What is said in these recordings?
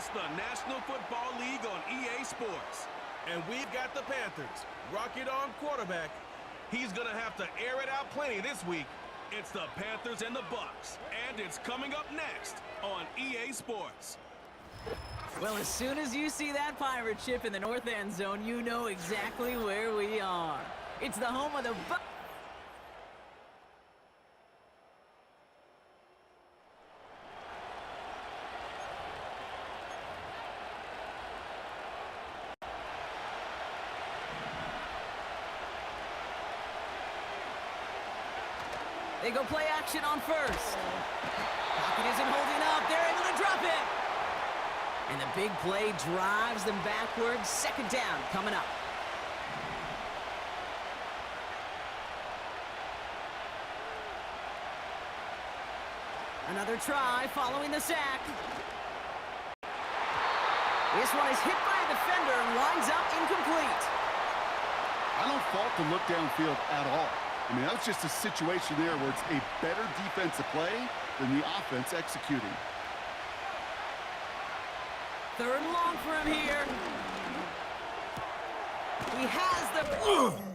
It's the National Football League on EA Sports. And we've got the Panthers. Rocket Arm quarterback. He's going to have to air it out plenty this week. It's the Panthers and the Bucks. And it's coming up next on EA Sports. Well, as soon as you see that pirate ship in the north end zone, you know exactly where we are. It's the home of the Bucks. They go play action on first. Pocket isn't holding up. They're able to drop it. And the big play drives them backwards. Second down coming up. Another try following the sack. This one is hit by a defender and winds up incomplete. I don't fault the look downfield at all. I mean, that was just a situation there where it's a better defensive play than the offense executing. Third and long for him here. He has the...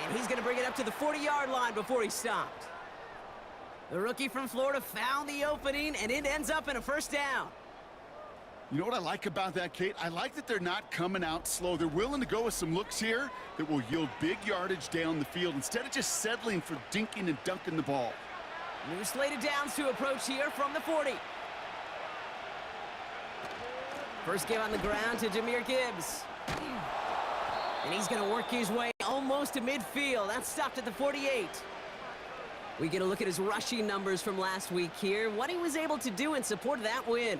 And he's going to bring it up to the 40-yard line before he stopped. The rookie from Florida found the opening, and it ends up in a first down. You know what I like about that, Kate? I like that they're not coming out slow. They're willing to go with some looks here that will yield big yardage down the field instead of just settling for dinking and dunking the ball. New slated downs to approach here from the 40. First give on the ground to Jahmyr Gibbs. And he's going to work his way almost to midfield. That's stopped at the 48. We get a look at his rushing numbers from last week here, what he was able to do in support of that win.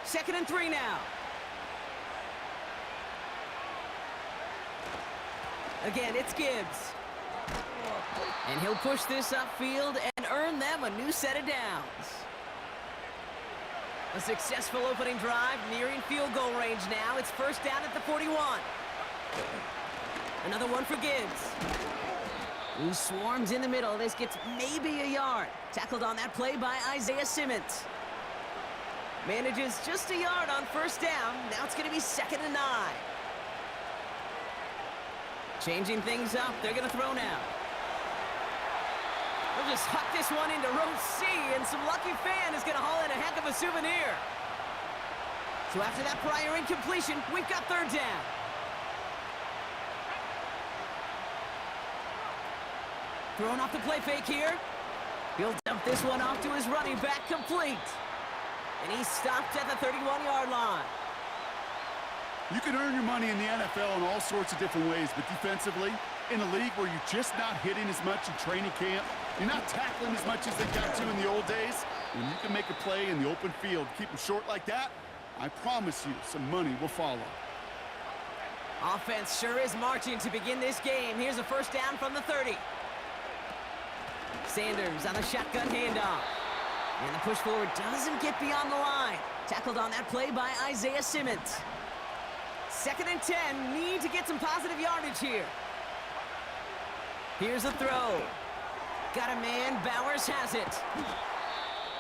Second and 3 now. Again, it's Gibbs. And he'll push this upfield and earn them a new set of downs. A successful opening drive, nearing field goal range now. It's first down at the 41. Another one for Gibbs. Who swarms in the middle. This gets maybe a yard. Tackled on that play by Isaiah Simmons. Manages just a yard on first down. Now it's going to be 2nd and 9. Changing things up. They're going to throw now. They'll just huck this one into row C, and some lucky fan is going to haul in a heck of a souvenir. So after that prior incompletion, we've got third down. Throwing off the play fake here. He'll dump this one off to his running back, complete. And he's stopped at the 31-yard line. You can earn your money in the NFL in all sorts of different ways, but defensively, in a league where you're just not hitting as much in training camp, you're not tackling as much as they got to in the old days, when you can make a play in the open field, keep them short like that, I promise you some money will follow. Offense sure is marching to begin this game. Here's a first down from the 30. Sanders on a shotgun handoff. And the push forward doesn't get beyond the line. Tackled on that play by Isaiah Simmons. 2nd and 10. Need to get some positive yardage here. Here's a throw. Got a man. Bowers has it.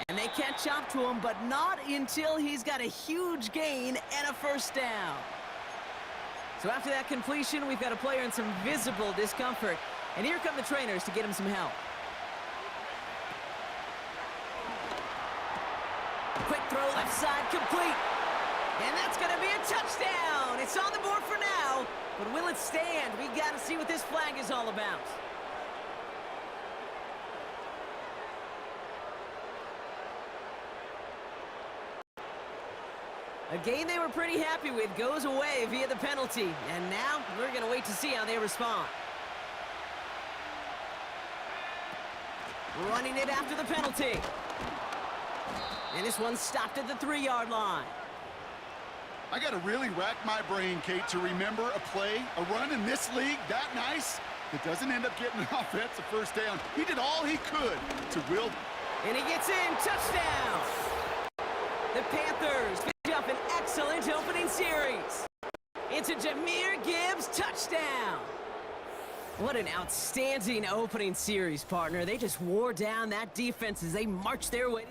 And they catch up to him, but not until he's got a huge gain and a first down. So after that completion, we've got a player in some visible discomfort. And here come the trainers to get him some help. Quick throw left side, complete. And that's going to be a touchdown. It's on the board for now. But will it stand? We got to see what this flag is all about. A game they were pretty happy with goes away via the penalty. And now we're going to wait to see how they respond. Running it after the penalty. And this one's stopped at the 3-yard line. I got to really rack my brain, Kate, to remember a play, a run in this league that nice that doesn't end up getting an offensive first down. He did all he could to will. And he gets in. Touchdown. The Panthers finish up an excellent opening series. It's a Jahmyr Gibbs touchdown. What an outstanding opening series, partner. They just wore down that defense as they marched their way.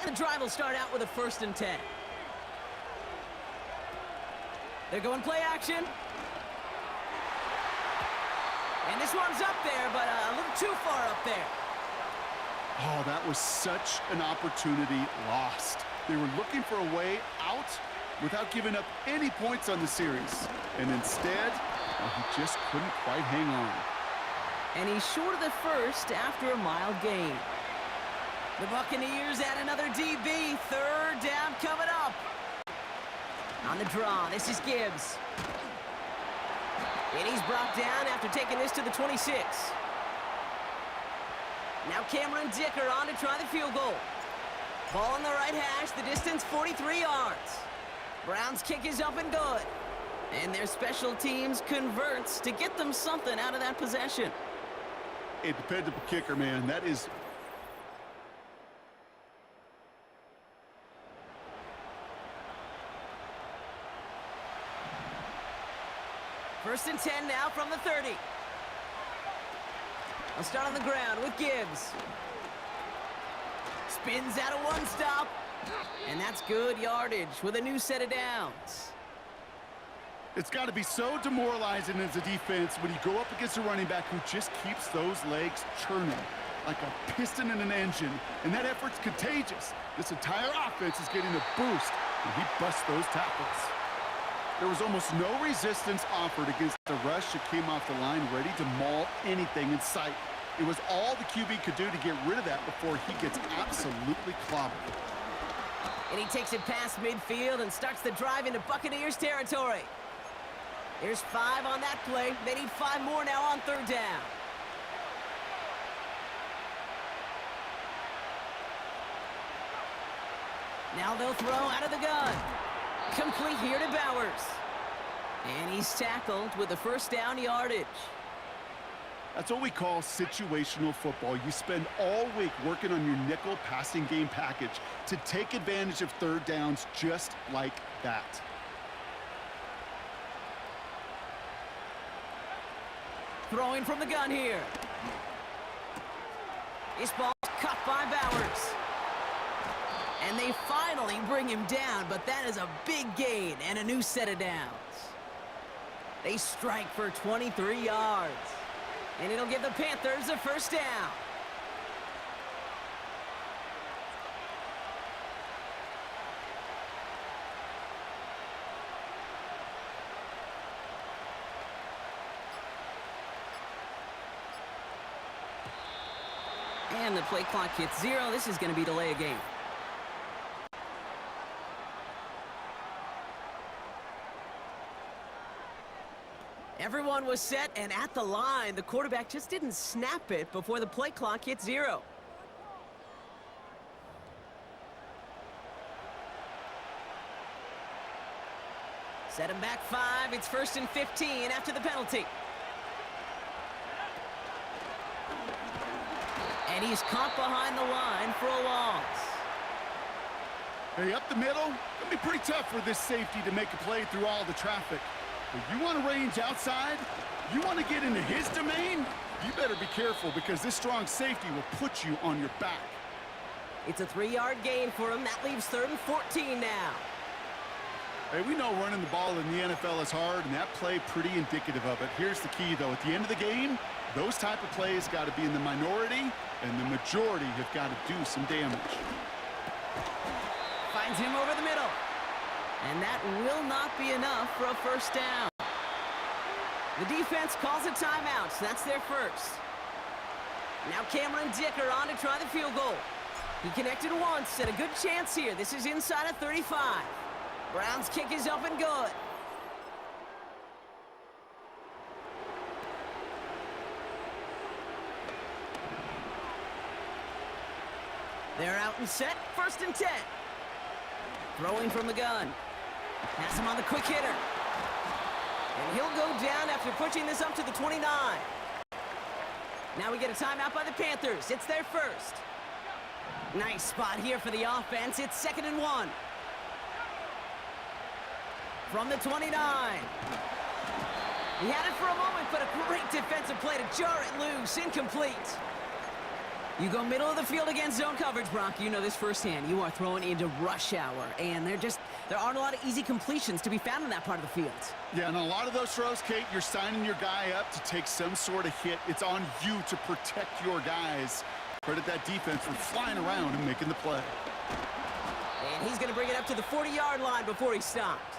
And the drive will start out with a 1st and 10. They're going play action. And this one's up there, but a little too far up there. Oh, that was such an opportunity lost. They were looking for a way out without giving up any points on the series. And instead, he just couldn't quite hang on. And he's short of the first after a mild gain. The Buccaneers add another DB. 3rd down coming up. On the draw, this is Gibbs. And he's brought down after taking this to the 26. Now Cameron Dicker on to try the field goal. Ball on the right hash, the distance 43 yards. Browns kick is up and good. And their special teams converts to get them something out of that possession. A dependable kicker, man. That is... First and 10 now from the 30. I'll start on the ground with Gibbs. Spins out of one stop. And that's good yardage with a new set of downs. It's got to be so demoralizing as a defense when you go up against a running back who just keeps those legs churning like a piston in an engine. And that effort's contagious. This entire offense is getting a boost, and he busts those tackles. There was almost no resistance offered against the rush that came off the line ready to maul anything in sight. It was all the QB could do to get rid of that before he gets absolutely clobbered. And he takes it past midfield and starts the drive into Buccaneers territory. There's 5 on that play. They need 5 more now on 3rd down. Now they'll throw out of the gun. Complete here to Bowers. And he's tackled with the 1st down yardage. That's what we call situational football. You spend all week working on your nickel passing game package to take advantage of 3rd downs just like that. Throwing from the gun here. This ball's cut by Bowers. And they finally bring him down, but that is a big gain and a new set of downs. They strike for 23 yards. And it'll give the Panthers a 1st down. And the play clock hits 0. This is going to be delay a game. Everyone was set and at the line. The quarterback just didn't snap it before the play clock hit 0. Set him back 5. It's 1st and 15 after the penalty. And he's caught behind the line for a loss. Hey, up the middle, it'll be pretty tough for this safety to make a play through all the traffic. But you want to range outside, you want to get into his domain, you better be careful because this strong safety will put you on your back. It's a 3-yard gain for him. That leaves 3rd and 14 now. Hey, we know running the ball in the NFL is hard, and that play pretty indicative of it. Here's the key, though. At the end of the game, those type of plays got to be in the minority, and the majority have got to do some damage. Finds him over the middle. And that will not be enough for a first down. The defense calls a timeout, so that's their first. Now Cameron Dicker on to try the field goal. He connected once, and a good chance here. This is inside of 35. Brown's kick is up and good. They're out and set, 1st and 10. Throwing from the gun. Pass him on the quick hitter. And he'll go down after pushing this up to the 29. Now we get a timeout by the Panthers. It's their first. Nice spot here for the offense. It's 2nd and 1. From the 29. He had it for a moment, but a great defensive play to jar it loose. Incomplete. You go middle of the field against zone coverage, Brock. You know this firsthand. You are throwing into rush hour, and there aren't a lot of easy completions to be found in that part of the field. Yeah, and a lot of those throws, Kate, you're signing your guy up to take some sort of hit. It's on you to protect your guys. Credit that defense for flying around and making the play. And he's going to bring it up to the 40-yard line before he stopped.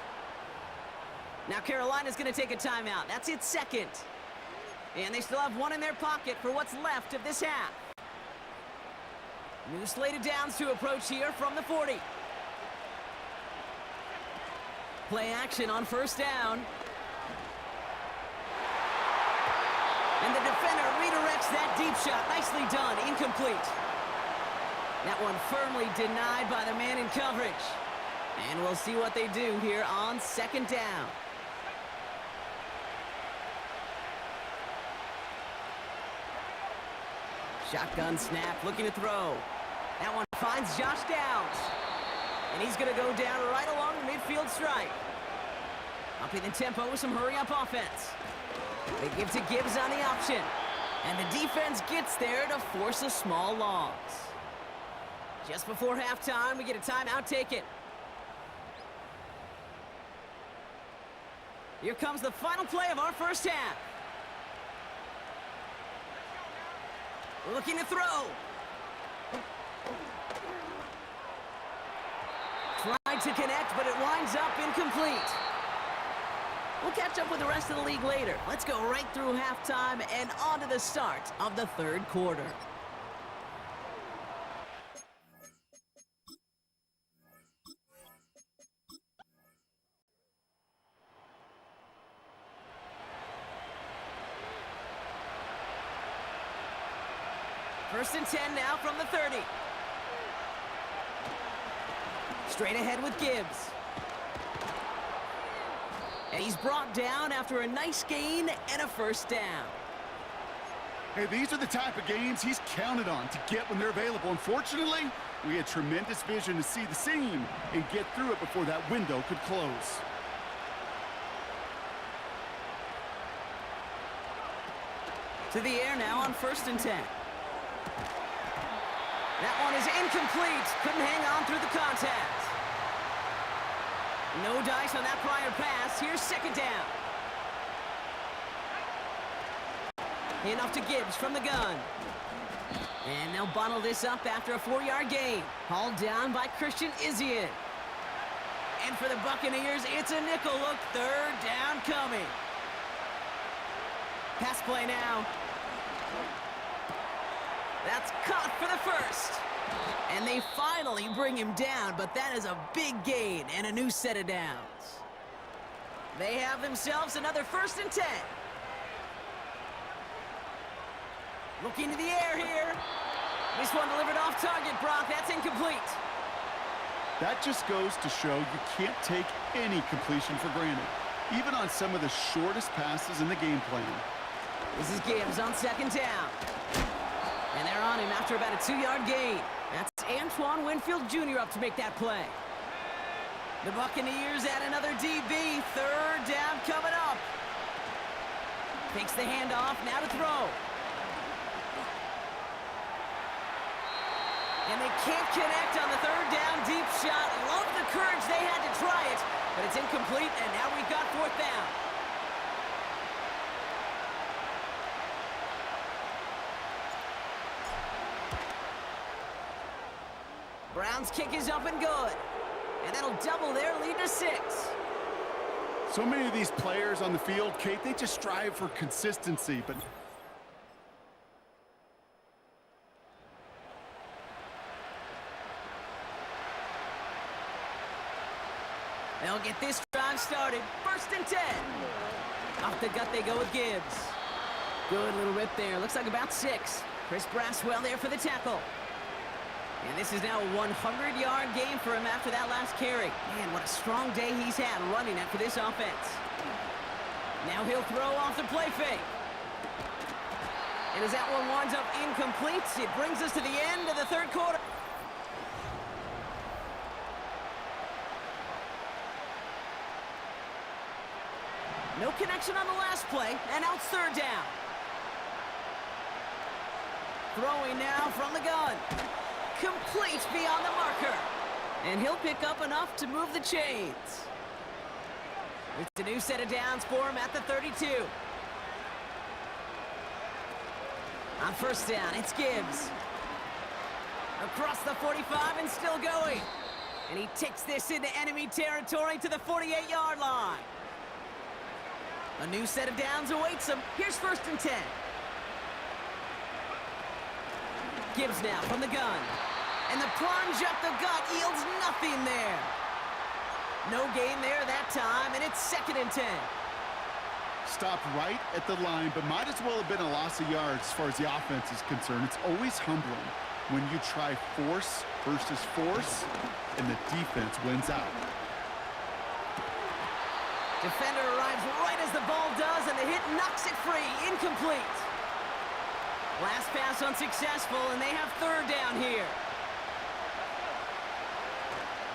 Now Carolina's going to take a timeout. That's its second. And they still have one in their pocket for what's left of this half. New slate of downs to approach here from the 40. Play action on 1st down. And the defender redirects that deep shot. Nicely done. Incomplete. That one firmly denied by the man in coverage. And we'll see what they do here on 2nd down. Shotgun snap, looking to throw. That one finds Josh Downs. And he's going to go down right along the midfield stripe. Upping the tempo with some hurry-up offense. They give to Gibbs on the option. And the defense gets there to force a small loss. Just before halftime, we get a timeout taken. Here comes the final play of our first half. Looking to throw. Tried to connect, but it winds up incomplete. We'll catch up with the rest of the league later. Let's go right through halftime and on to the start of the 3rd quarter. First and 10 now from the 30. Straight ahead with Gibbs. And he's brought down after a nice gain and a 1st down. Hey, these are the type of games he's counted on to get when they're available. Unfortunately, we had tremendous vision to see the seam and get through it before that window could close. To the air now on 1st and 10. That one is incomplete. Couldn't hang on through the contact. No dice on that prior pass. Here's 2nd down. Enough to Gibbs from the gun. And they'll bottle this up after a 4-yard gain. Hauled down by Christian Izien. And for the Buccaneers, it's a nickel look. 3rd down coming. Pass play now. That's caught for the 1st. And they finally bring him down, but that is a big gain and a new set of downs. They have themselves another 1st and 10. Looking to the air here. This one delivered off target, Brock. That's incomplete. That just goes to show you can't take any completion for granted, even on some of the shortest passes in the game plan. This is Gibbs on 2nd down. And they're on him after about a 2-yard gain. That's Antoine Winfield Jr. up to make that play. The Buccaneers add another DB. 3rd down coming up. Takes the handoff, now to throw. And they can't connect on the 3rd down deep shot. Love the courage they had to try it. but it's incomplete, and now we've got fourth down. Browns kick is up and good. And that'll double their lead to 6. So many of these players on the field, Kate, they just strive for consistency, but they'll get this drive started. 1st and 10. Off the gut they go with Gibbs. Good little rip there. Looks like about 6. Chris Braswell there for the tackle. And this is now a 100-yard game for him after that last carry. Man, what a strong day he's had running it for this offense. Now he'll throw off the play fake. And as that one winds up incomplete, it brings us to the end of the 3rd quarter. No connection on the last play, and now it's 3rd down. Throwing now from the gun. Complete beyond the marker. And he'll pick up enough to move the chains. It's a new set of downs for him at the 32. On 1st down, it's Gibbs. Across the 45 and still going. And he takes this into enemy territory to the 48-yard line. A new set of downs awaits him. Here's 1st and 10. Gibbs now from the gun. And the plunge up the gut yields nothing there. No gain there that time, and it's 2nd and 10. stopped right at the line, but might as well have been a loss of yards as far as the offense is concerned. It's always humbling when you try force versus force, and the defense wins out. Defender arrives right as the ball does, and the hit knocks it free. Incomplete. Last pass unsuccessful, and they have 3rd down here.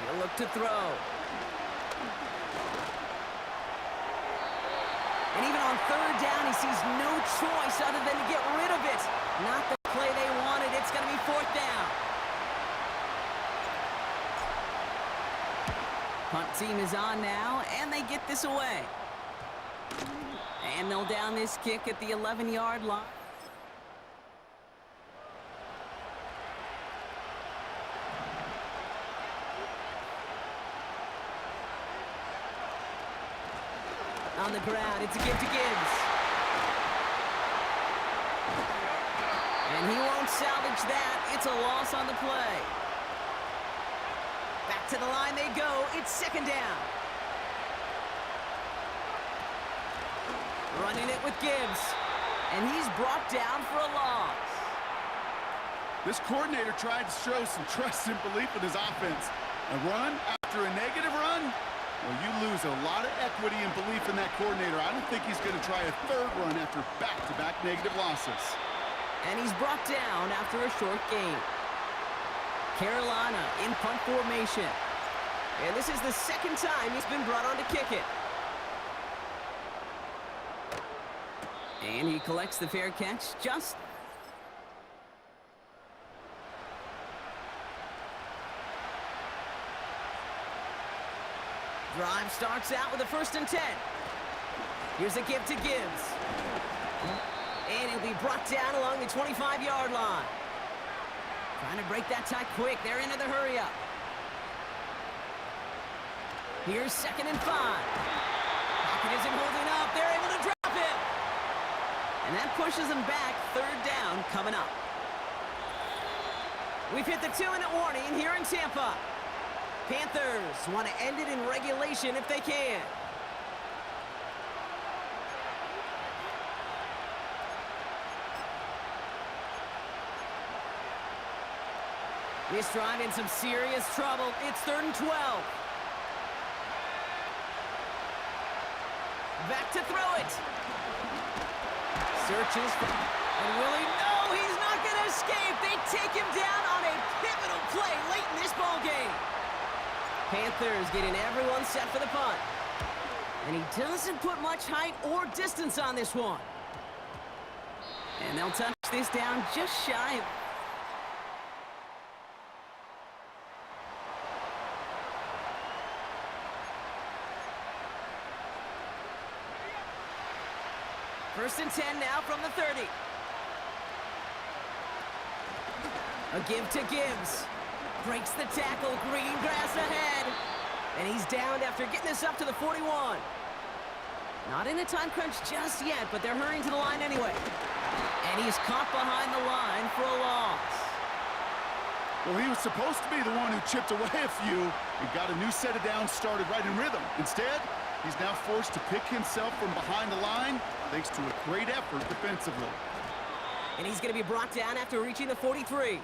He'll look to throw. And even on 3rd down, he sees no choice other than to get rid of it. Not the play they wanted. It's going to be 4th down. Punt team is on now, and they get this away. And they'll down this kick at the 11-yard line. On the ground, it's a give to Gibbs. And he won't salvage that. It's a loss on the play. Back to the line they go. It's 2nd down. Running it with Gibbs. And he's brought down for a loss. This coordinator tried to show some trust and belief in his offense. A run after a negative run? Well, you lose a lot of equity and belief in that coordinator. I don't think he's going to try a 3rd run after back-to-back negative losses. And he's brought down after a short gain. Carolina in punt formation. And this is the 2nd time he's been brought on to kick it. And he collects the fair catch just... Drive starts out with a 1st and 10. Here's a give to Gibbs. And he'll be brought down along the 25-yard line. Trying to break that tie quick. They're into the hurry-up. Here's 2nd and 5. Pocket isn't holding up. They're able to drop it. And that pushes them back. 3rd down coming up. We've hit the 2-minute warning here in Tampa. Panthers want to end it in regulation if they can. This drive in some serious trouble. It's 3rd and 12. Back to throw it. Searches for... And Willie, no, he's not going to escape. They take him down on a pivotal play late in this ball game. Panthers getting everyone set for the punt. And he doesn't put much height or distance on this one. And they'll touch this down just shy of... First and 10 now from the 30. A give to Gibbs. Breaks the tackle, green grass ahead. And he's downed after getting this up to the 41. Not in a time crunch just yet, but they're hurrying to the line anyway. And he's caught behind the line for a loss. Well, he was supposed to be the one who chipped away a few and got a new set of downs started right in rhythm. Instead, he's now forced to pick himself from behind the line thanks to a great effort defensively. And he's going to be brought down after reaching the 43.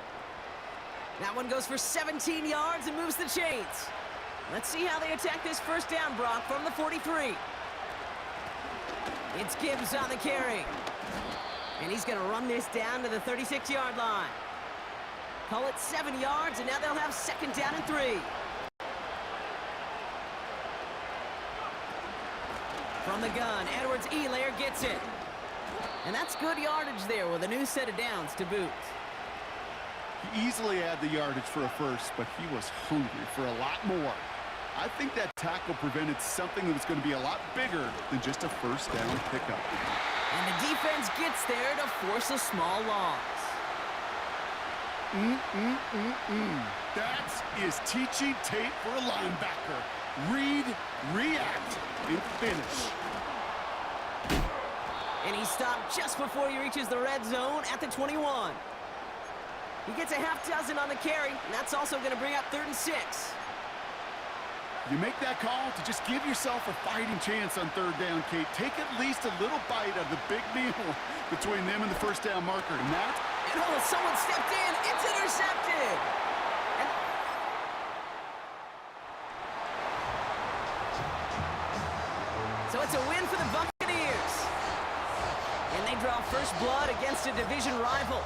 That one goes for 17 yards and moves the chains. Let's see how they attack this first down, Brock, from the 43. It's Gibbs on the carry. And he's going to run this down to the 36-yard line. Call it 7 yards, and now they'll have second down and 3. From the gun, Edwards-Helaire gets it. And that's good yardage there with a new set of downs to boot. He easily had the yardage for a first, but he was hungry for a lot more. I think that tackle prevented something that was going to be a lot bigger than just a first down pickup. And the defense gets there to force a small loss. That is teaching tape for a linebacker. Read, react, and finish. And he stopped just before he reaches the red zone at the 21. He gets a half dozen on the carry, and that's also going to bring up 3rd and 6. You make that call to just give yourself a fighting chance on 3rd down, Kate. Take at least a little bite of the big meal between them and the first down marker. And that... And oh, someone stepped in. It's intercepted. So it's a win for the Buccaneers. And they draw first blood against a division rival.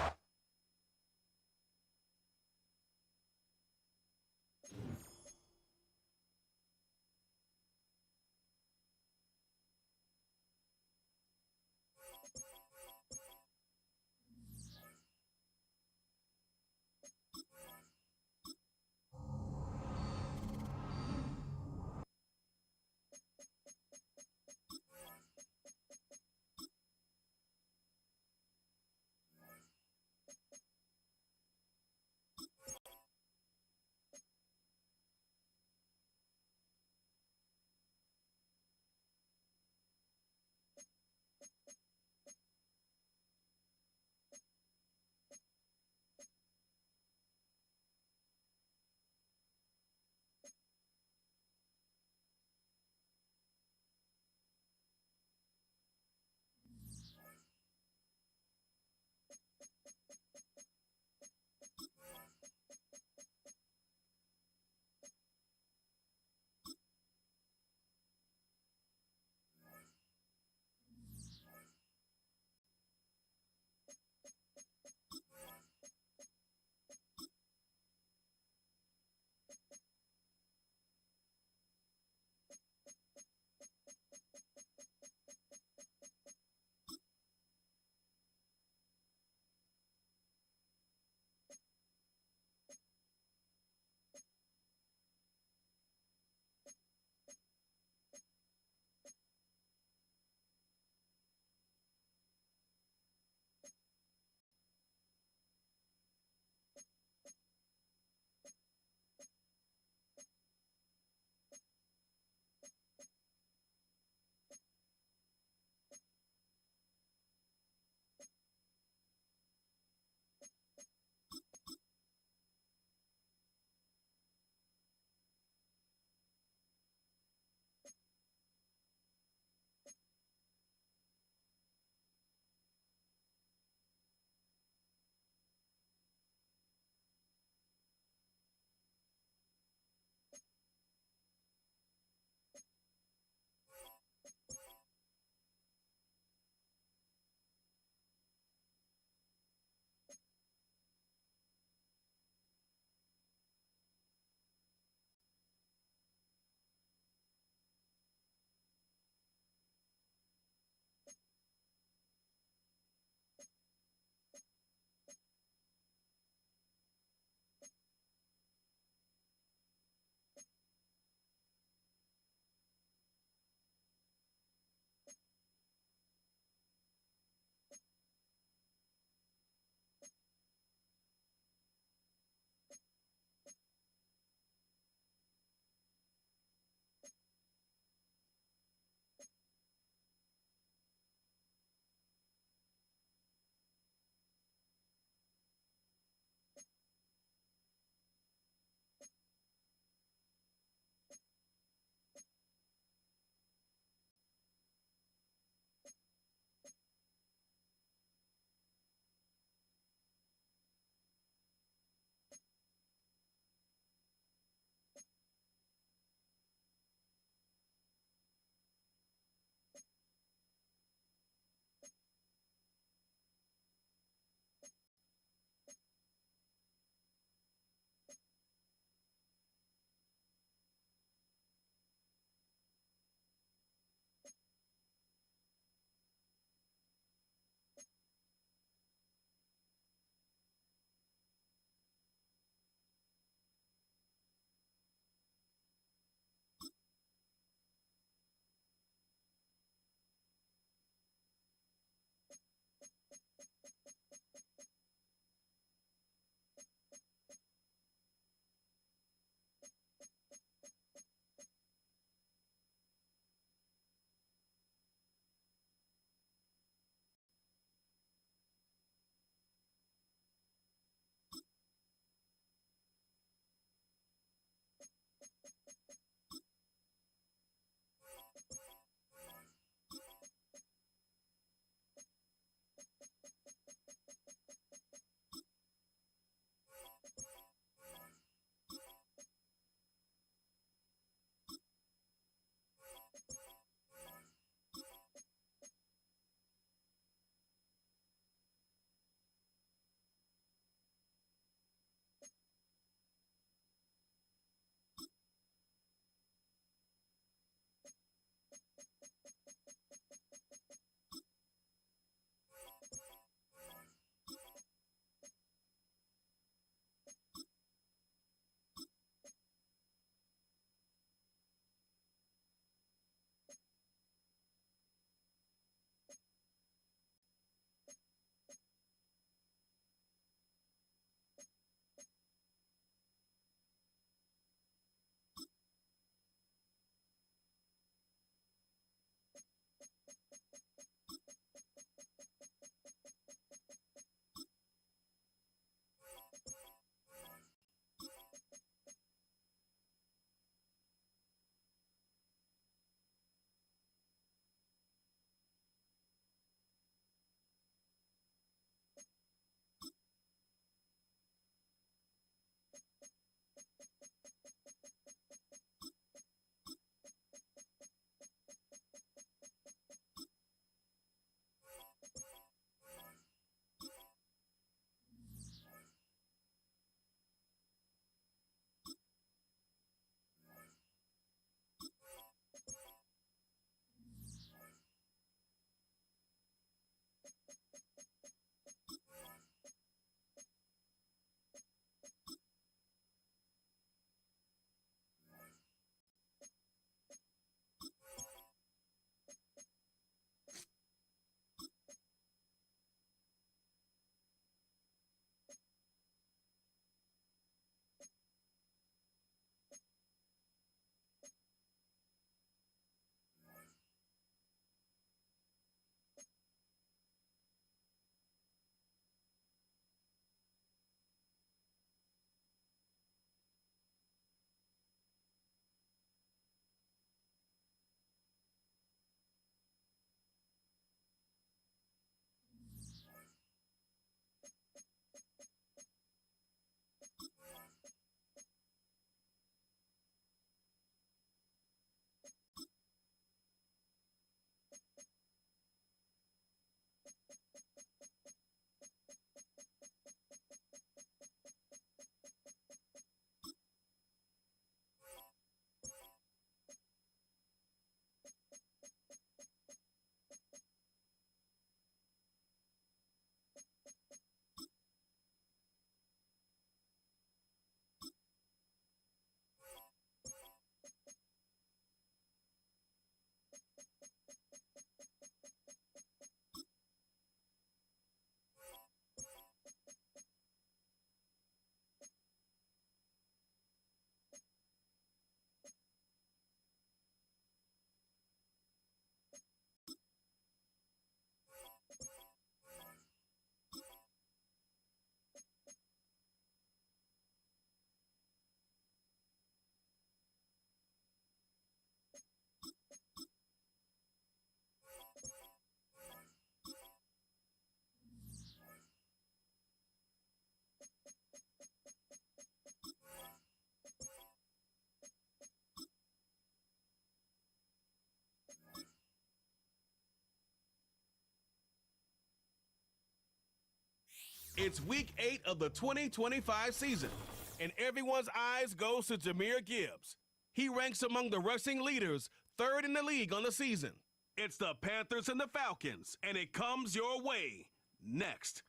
It's week 8 of the 2025 season, and everyone's eyes goes to Jahmyr Gibbs. He ranks among the rushing leaders, 3rd in the league on the season. It's the Panthers and the Falcons, and it comes your way next.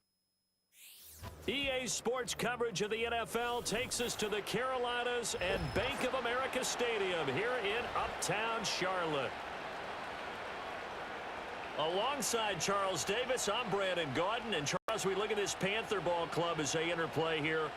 EA Sports coverage of the NFL takes us to the Carolinas and Bank of America Stadium here in Uptown Charlotte. Alongside Charles Davis, I'm Brandon Gaudin. And Charles, we look at this Panther ball club as they interplay here.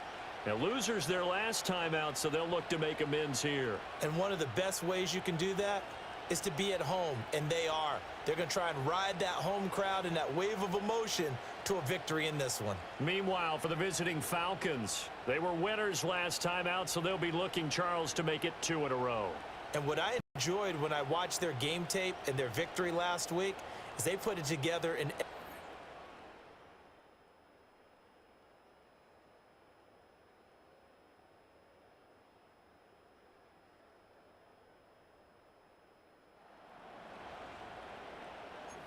Now, losers their last time out, so they'll look to make amends here. And one of the best ways you can do that is to be at home, and they are. They're going to try and ride that home crowd and that wave of emotion to a victory in this one. Meanwhile, for the visiting Falcons, they were winners last time out, so they'll be looking, Charles, to make it 2 in a row. And what I enjoyed when I watched their game tape and their victory last week is they put it together in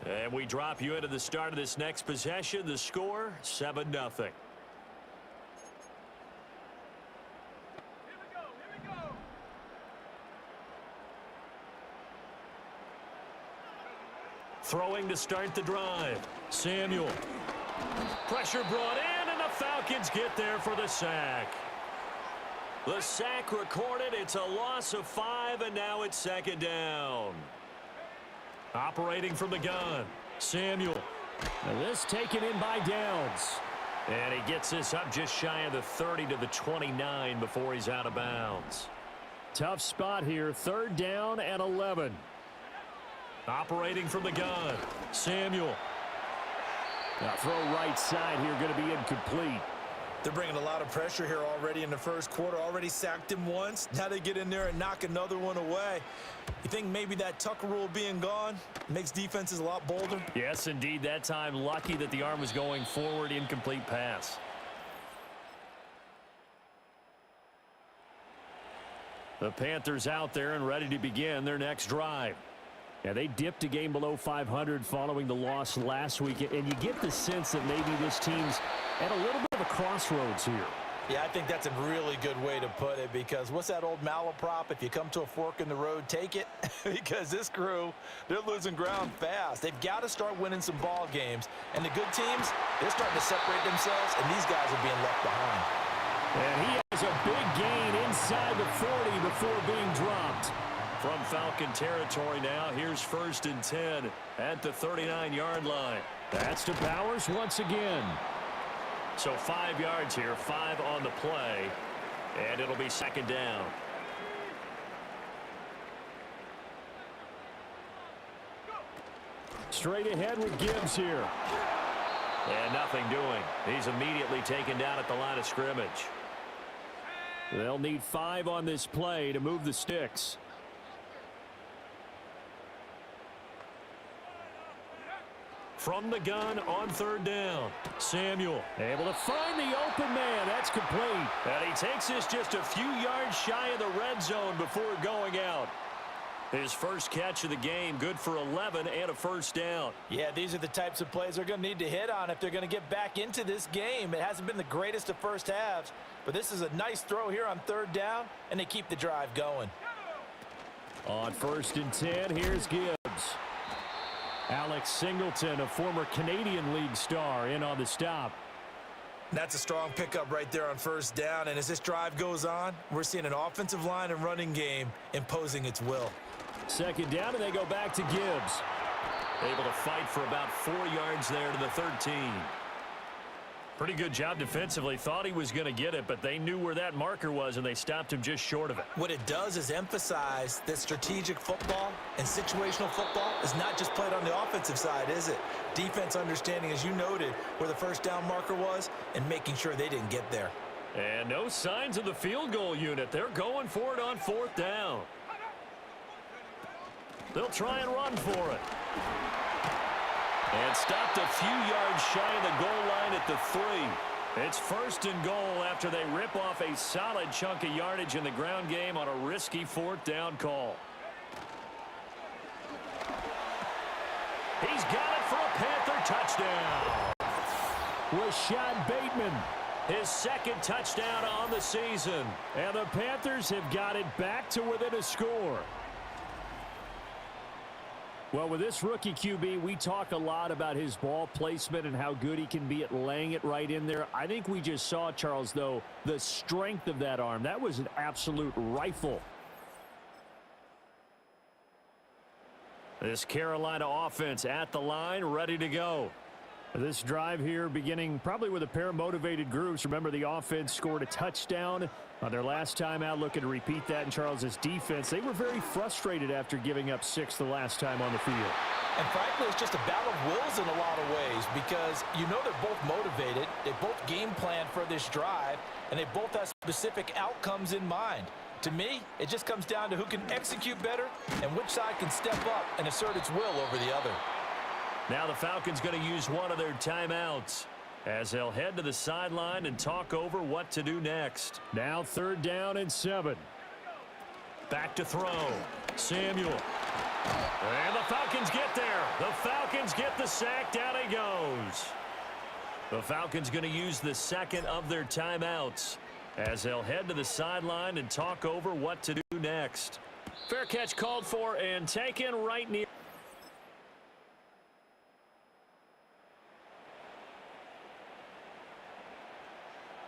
and we drop you into the start of this next possession. The score, 7-0. Throwing to start the drive. Samuel. Pressure brought in, and the Falcons get there for the sack. The sack recorded. It's a loss of 5, and now it's 2nd down. Operating from the gun, Samuel. Now this taken in by Downs. And he gets this up just shy of the 30 to the 29 before he's out of bounds. Tough spot here, 3rd down and 11. Operating from the gun, Samuel. Now throw right side here, going to be incomplete. They're bringing a lot of pressure here already in the first quarter. Already sacked him once. Now they get in there and knock another one away. You think maybe that Tucker rule being gone makes defenses a lot bolder? Yes, indeed. That time, lucky that the arm was going forward. Incomplete pass. The Panthers out there and ready to begin their next drive. Yeah, they dipped a game below 500 following the loss last week, and you get the sense that maybe this team's at a little bit of a crossroads here. Yeah, I think that's a really good way to put it, because what's that old malaprop? If you come to a fork in the road, take it. Because this crew, they're losing ground fast. They've got to start winning some ball games. And the good teams, they're starting to separate themselves, and these guys are being left behind. And he has a big gain inside the 40 before being dropped. From Falcon territory now, here's 1st and 10 at the 39-yard line. That's to Bowers once again. So 5 yards here, 5 on the play, and it'll be 2nd down. Straight ahead with Gibbs here. And nothing doing. He's immediately taken down at the line of scrimmage. They'll need 5 on this play to move the sticks. From the gun on 3rd down. Samuel able to find the open man. That's complete. And he takes this just a few yards shy of the red zone before going out. His first catch of the game, good for 11 and a 1st down. Yeah, these are the types of plays they're going to need to hit on if they're going to get back into this game. It hasn't been the greatest of first halves, but this is a nice throw here on 3rd down, and they keep the drive going. On 1st and 10, here's Gibbs. Alex Singleton, a former Canadian League star, in on the stop. That's a strong pickup right there on 1st down, and as this drive goes on, we're seeing an offensive line and running game imposing its will. 2nd down, and they go back to Gibbs. Able to fight for about 4 yards there to the 13. Pretty good job defensively. Thought he was going to get it, but they knew where that marker was, and they stopped him just short of it. What it does is emphasize that strategic football and situational football is not just played on the offensive side, is it? Defense understanding, as you noted, where the 1st down marker was and making sure they didn't get there. And no signs of the field goal unit. They're going for it on 4th down. They'll try and run for it. And stopped a few yards shy of the goal line at the 3. It's 1st and goal after they rip off a solid chunk of yardage in the ground game on a risky 4th down call. He's got it for a Panther touchdown. Rashad Bateman. His second touchdown on the season. And the Panthers have got it back to within a score. Well, with this rookie QB, we talk a lot about his ball placement and how good he can be at laying it right in there. I think we just saw, Charles, though, the strength of that arm. That was an absolute rifle. This Carolina offense at the line, ready to go. This drive here beginning probably with a pair of motivated groups. Remember, the offense scored a touchdown on their last time out, looking to repeat that in Charles's defense. They were very frustrated after giving up 6 the last time on the field. And frankly, it's just a battle of wills in a lot of ways because you know they're both motivated. They both game plan for this drive, and they both have specific outcomes in mind. To me, it just comes down to who can execute better and which side can step up and assert its will over the other. Now the Falcons going to use one of their timeouts as they'll head to the sideline and talk over what to do next. Now 3rd down and 7. Back to throw. Samuel. And the Falcons get there. The Falcons get the sack. Down he goes. The Falcons going to use the second of their timeouts as they'll head to the sideline and talk over what to do next. Fair catch called for and taken right near.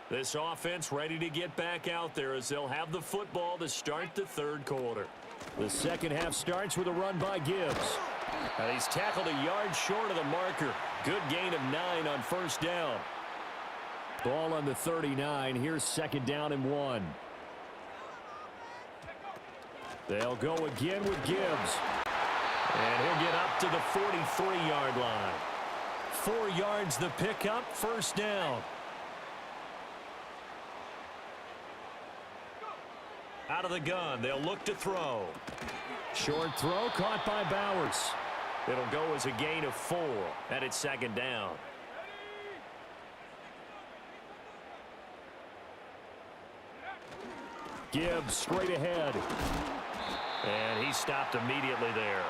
This offense ready to get back out there as they'll have the football to start the 3rd quarter. The second half starts with a run by Gibbs. And he's tackled a yard short of the marker. Good gain of 9 on 1st down. Ball on the 39. Here's 2nd down and 1. They'll go again with Gibbs. And he'll get up to the 43-yard line. 4 yards the pickup, 1st down. Out of the gun, they'll look to throw. Short throw caught by Bowers. It'll go as a gain of 4, and it's 2nd down. Gibbs straight ahead. And he stopped immediately there.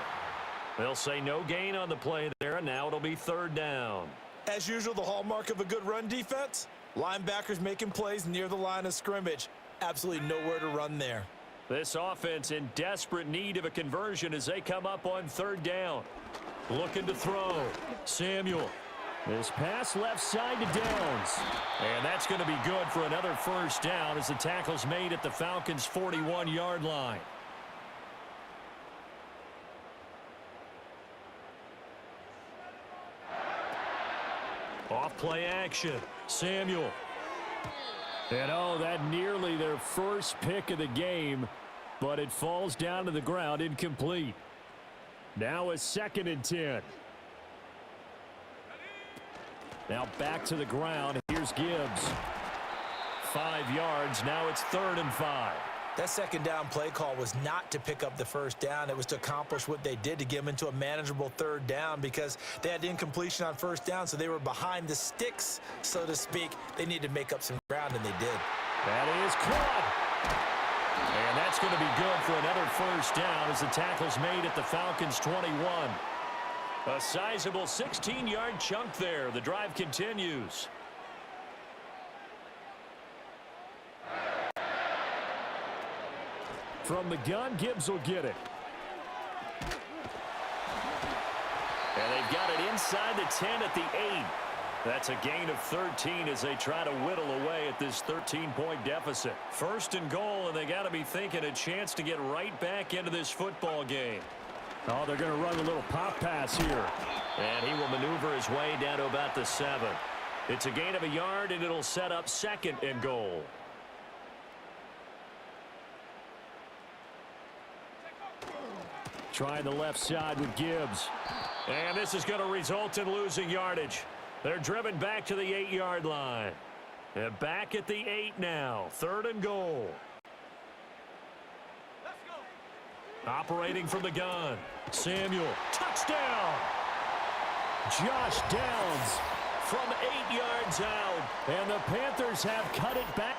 They'll say no gain on the play there, and now it'll be 3rd down. As usual, the hallmark of a good run defense, linebackers making plays near the line of scrimmage. Absolutely nowhere to run there. This offense in desperate need of a conversion as they come up on 3rd down. Looking to throw. Samuel. This pass left side to Downs. And that's going to be good for another 1st down as the tackle's made at the Falcons' 41-yard line. Off play action. Samuel. And oh, that nearly their first pick of the game, but it falls down to the ground incomplete. Now a 2nd and 10. Now back to the ground. Here's Gibbs. 5 yards. Now it's 3rd and 5. That 2nd down play call was not to pick up the 1st down. It was to accomplish what they did to get them into a manageable 3rd down because they had incompletion on 1st down, so they were behind the sticks, so to speak. They needed to make up some ground, and they did. That is caught. And that's going to be good for another 1st down as the tackle's made at the Falcons' 21. A sizable 16-yard chunk there. The drive continues. From the gun, Gibbs will get it. And they've got it inside the 10 at the 8. That's a gain of 13 as they try to whittle away at this 13-point deficit. 1st and goal, and they got to be thinking a chance to get right back into this football game. Oh, they're going to run a little pop pass here. And he will maneuver his way down to about the 7. It's a gain of a yard, and it'll set up 2nd and goal. Trying the left side with Gibbs. And this is going to result in losing yardage. They're driven back to the 8-yard line. They're back at the 8 now. 3rd and goal. Operating from the gun. Samuel. Touchdown! Josh Downs from 8 yards out. And the Panthers have cut it back.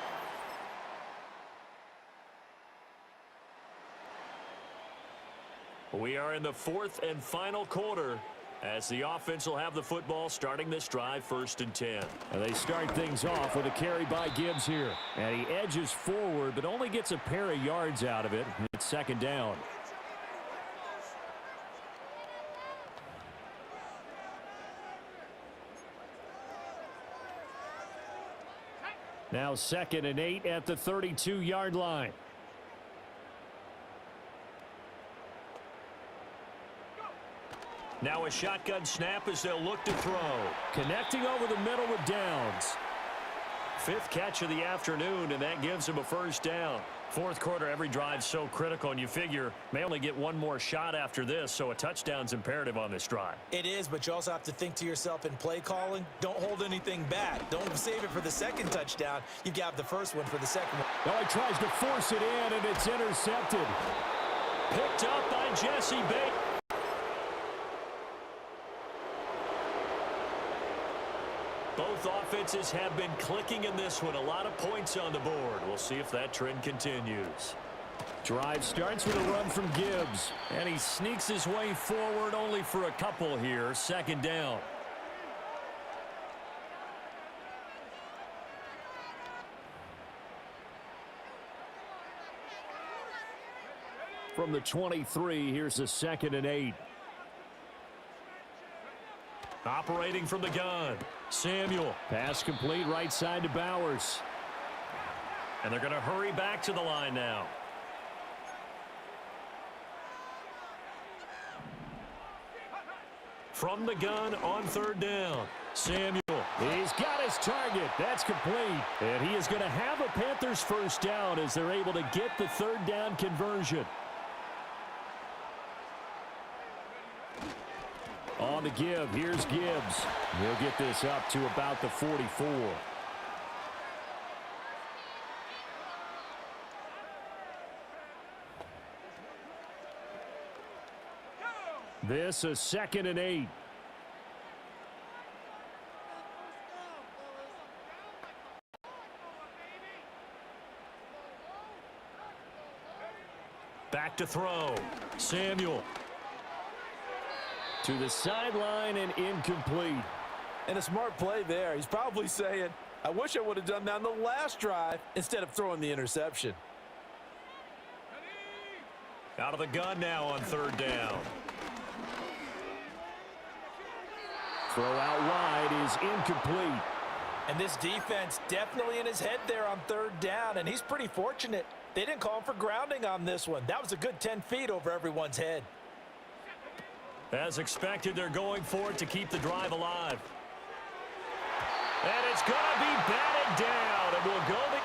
We are in the 4th and final quarter. As the offense will have the football starting this drive, 1st and 10. And they start things off with a carry by Gibbs here. And he edges forward, but only gets a pair of yards out of it. It's 2nd down. Now 2nd and 8 at the 32-yard line. Now a shotgun snap as they'll look to throw. Connecting over the middle with Downs. 5th catch of the afternoon, and that gives him a 1st down. 4th quarter, every drive so critical, and you figure may only get one more shot after this, so a touchdown's imperative on this drive. It is, but you also have to think to yourself in play calling, don't hold anything back. Don't save it for the 2nd touchdown. You got the 1st one for the 2nd one. Now he tries to force it in, and it's intercepted. Picked up by Jesse Bates. Both offenses have been clicking in this one. A lot of points on the board. We'll see if that trend continues. Drive starts with a run from Gibbs. And he sneaks his way forward only for a couple here. 2nd down. From the 23, here's a 2nd and 8. Operating from the gun. Samuel. Pass complete right side to Bowers. And they're going to hurry back to the line now. From the gun on 3rd down. Samuel. He's got his target. That's complete. And he is going to have a Panthers 1st down as they're able to get the 3rd down conversion. On the give, here's Gibbs. He'll get this up to about the 44. This a 2nd and 8. Back to throw. Samuel. To the sideline and incomplete. And a smart play there. He's probably saying, I wish I would have done that on the last drive instead of throwing the interception. Out of the gun now on 3rd down. Throw out wide is incomplete. And this defense definitely in his head there on 3rd down, and he's pretty fortunate. They didn't call him for grounding on this one. That was a good 10 feet over everyone's head. As expected, they're going for it to keep the drive alive. And it's going to be batted down, and we'll go to...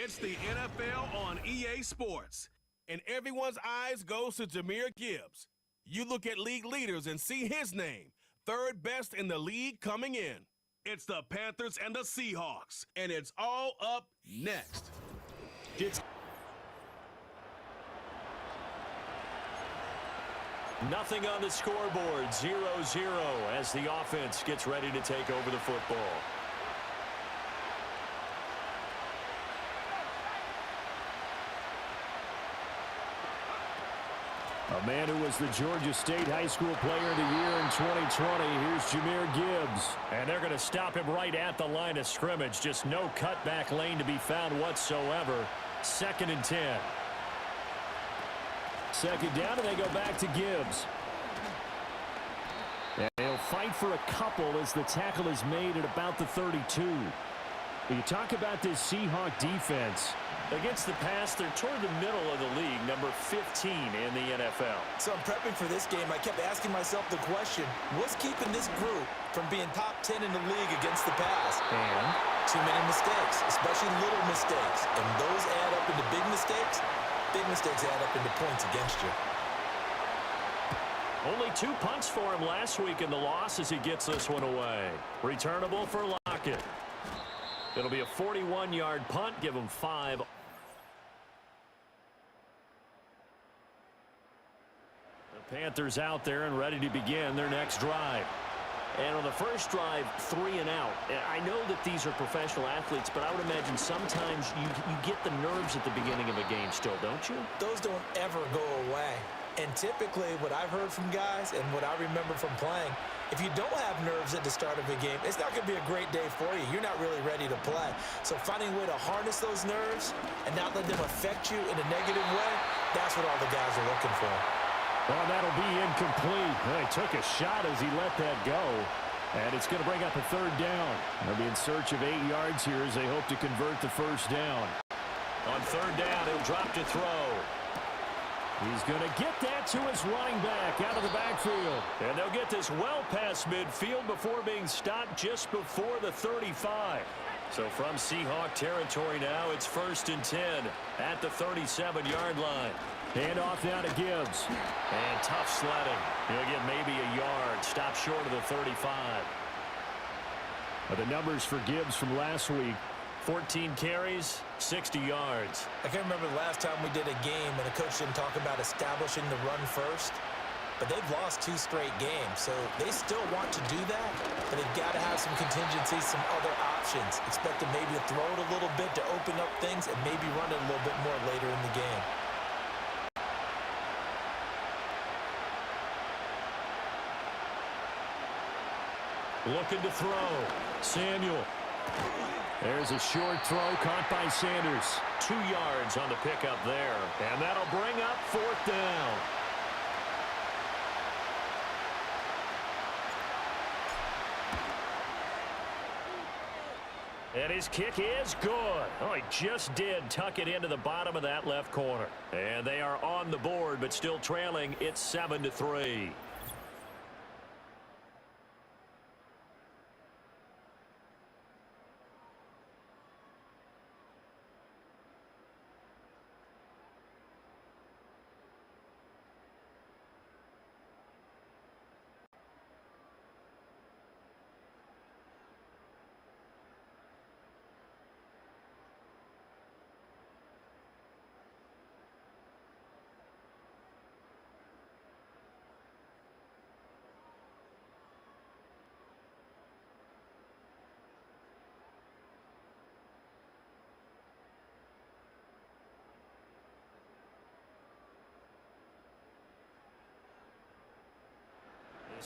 It's the NFL on EA Sports, and everyone's eyes goes to Jahmyr Gibbs. You look at league leaders and see his name, third best in the league coming in. It's the Panthers and the Seahawks, and it's all up next. Nothing on the scoreboard, 0-0 as the offense gets ready to take over the football. A man who was the Georgia State High School Player of the Year in 2020. Here's Jahmyr Gibbs. And they're going to stop him right at the line of scrimmage. Just no cutback lane to be found whatsoever. 2nd and 10. 2nd down, and they go back to Gibbs. And he'll fight for a couple as the tackle is made at about the 32. When you talk about this Seahawk defense, against the pass, they're toward the middle of the league, number 15 in the NFL. So I'm prepping for this game. I kept asking myself the question, what's keeping this group from being top 10 in the league against the pass? And too many mistakes, especially little mistakes. And those add up into big mistakes. Big mistakes add up into points against you. only 2 punts for him last week in the loss as he gets this one away. Returnable for Lockett. It'll be a 41-yard punt. Give him 5. The Panthers out there and ready to begin their next drive. And on the first drive, 3 and out. I know that these are professional athletes, but I would imagine sometimes you get the nerves at the beginning of a game still, don't you? Those don't ever go away. And typically what I've heard from guys and what I remember from playing, if you don't have nerves at the start of a game, it's not going to be a great day for you. You're not really ready to play. So finding a way to harness those nerves and not let them affect you in a negative way, that's what all the guys are looking for. Well, that'll be incomplete. Well, he took a shot as he let that go. And it's going to bring up a 3rd down. They'll be in search of 8 yards here as they hope to convert the 1st down. On 3rd down, he'll drop to throw. He's going to get that to his running back out of the backfield. And they'll get this well past midfield before being stopped just before the 35. So from Seahawk territory now, it's 1st and 10 at the 37-yard line. Hand off now to Gibbs. And tough sledding. He'll get maybe a yard. Stop short of the 35. The numbers for Gibbs from last week. 14 carries, 60 yards. I can't remember the last time we did a game and a coach didn't talk about establishing the run first. But they've lost 2 straight games, so they still want to do that, but they've got to have some contingencies, some other options. Expect them maybe to throw it a little bit to open up things and maybe run it a little bit more later in the game. Looking to throw. Samuel. There's a short throw caught by Sanders. 2 yards on the pickup there. And that'll bring up 4th down. And his kick is good. Oh, he just did tuck it into the bottom of that left corner. And they are on the board, but still trailing. It's 7-3.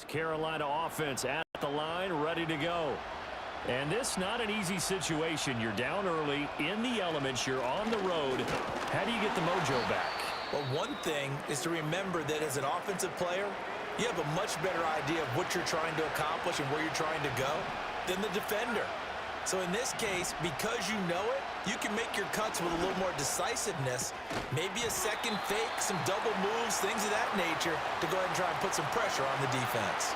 Carolina offense at the line, ready to go. And this not an easy situation. You're down early, in the elements, you're on the road. How do you get the mojo back? Well, one thing is to remember that as an offensive player, you have a much better idea of what you're trying to accomplish and where you're trying to go than the defender. So in this case, because you know it, you can make your cuts with a little more decisiveness, maybe a second fake, some double moves, things of that nature, to go ahead and try and put some pressure on the defense.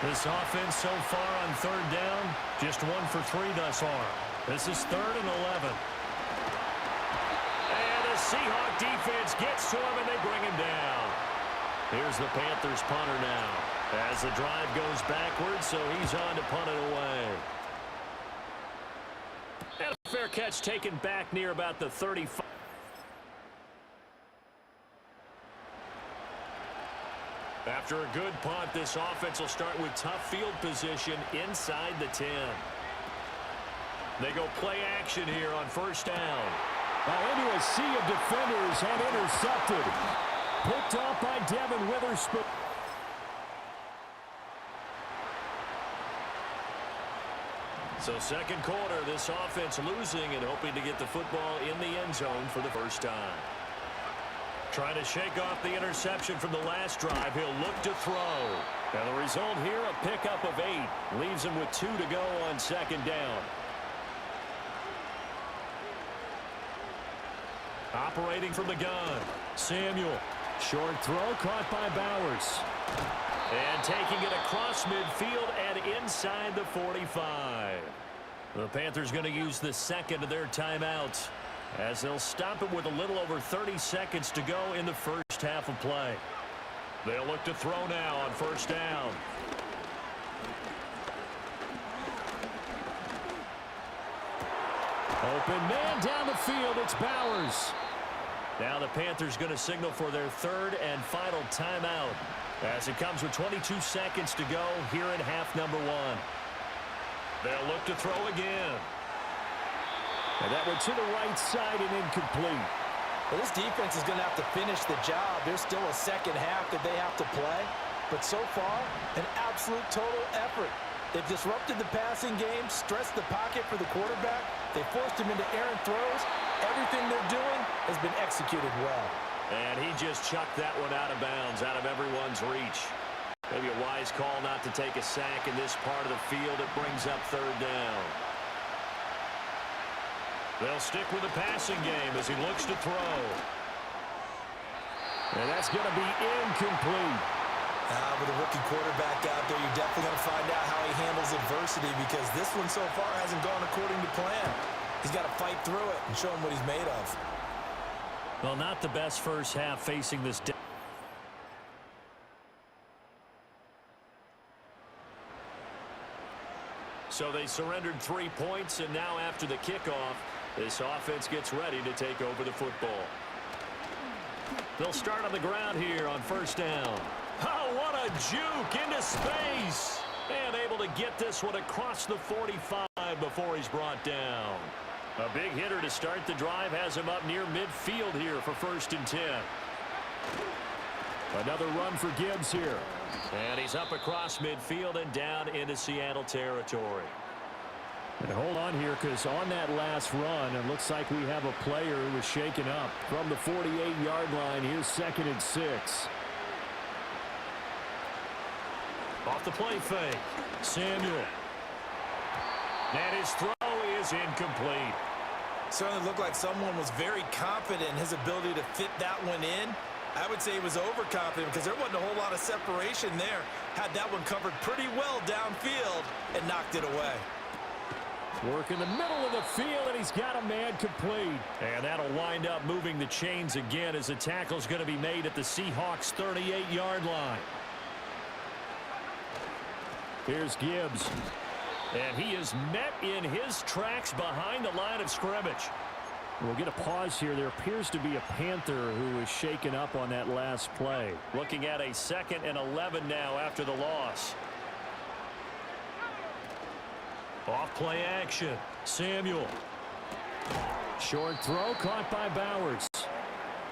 This offense so far on 3rd down, just 1 for 3 thus far. This is 3rd and 11. Seahawk defense gets to him, and they bring him down. Here's the Panthers punter now as the drive goes backwards, so he's on to punt it away. And a fair catch taken back near about the 35. After a good punt, this offense will start with tough field position inside the 10. They go play action here on first down. Into a sea of defenders and intercepted. Picked off by Devin Witherspoon. So second quarter, this offense losing and hoping to get the football in the end zone for the first time. Trying to shake off the interception from the last drive. He'll look to throw. And the result here, a pickup of 8. Leaves him with 2 to go on second down. Operating from the gun, Samuel. Short throw caught by Bowers. And taking it across midfield and inside the 45. The Panthers going to use the second of their timeouts, as they'll stop it with a little over 30 seconds to go in the first half of play. They'll look to throw now on first down. Open man down the field. It's Bowers. Now the Panthers going to signal for their third and final timeout, as it comes with 22 seconds to go here in half number 1. They'll look to throw again. And that went to the right side and incomplete. Well, this defense is going to have to finish the job. There's still a second half that they have to play. But so far, an absolute total effort. They've disrupted the passing game, stressed the pocket for the quarterback. They forced him into errant throws. Everything they're doing has been executed well. And he just chucked that one out of bounds, out of everyone's reach. Maybe a wise call not to take a sack in this part of the field. It brings up third down. They'll stick with the passing game as he looks to throw. And that's going to be incomplete. With a rookie quarterback out there, you're definitely going to find out how he handles adversity, because this one so far hasn't gone according to plan. He's got to fight through it and show him what he's made of. Well, not the best first half facing this. So they surrendered 3 points, and now after the kickoff, this offense gets ready to take over the football. They'll start on the ground here on first down. Oh, what a juke into space. And able to get this one across the 45 before he's brought down. A big hitter to start the drive has him up near midfield here for 1st and 10. Another run for Gibbs here. And he's up across midfield and down into Seattle territory. And hold on here, because on that last run, it looks like we have a player who was shaken up. From the 48-yard line, here's 2nd and 6. Off the play fake, Samuel. And his throw is incomplete. Certainly looked like someone was very confident in his ability to fit that one in. I would say he was overconfident, because there wasn't a whole lot of separation there. Had that one covered pretty well downfield and knocked it away. Work in the middle of the field, and he's got a man complete. And that'll wind up moving the chains again, as the tackle's going to be made at the Seahawks' 38-yard line. Here's Gibbs. And he is met in his tracks behind the line of scrimmage. We'll get a pause here. There appears to be a Panther who was shaken up on that last play. Looking at a 2nd and 11 now after the loss. Off play action, Samuel. Short throw caught by Bowers.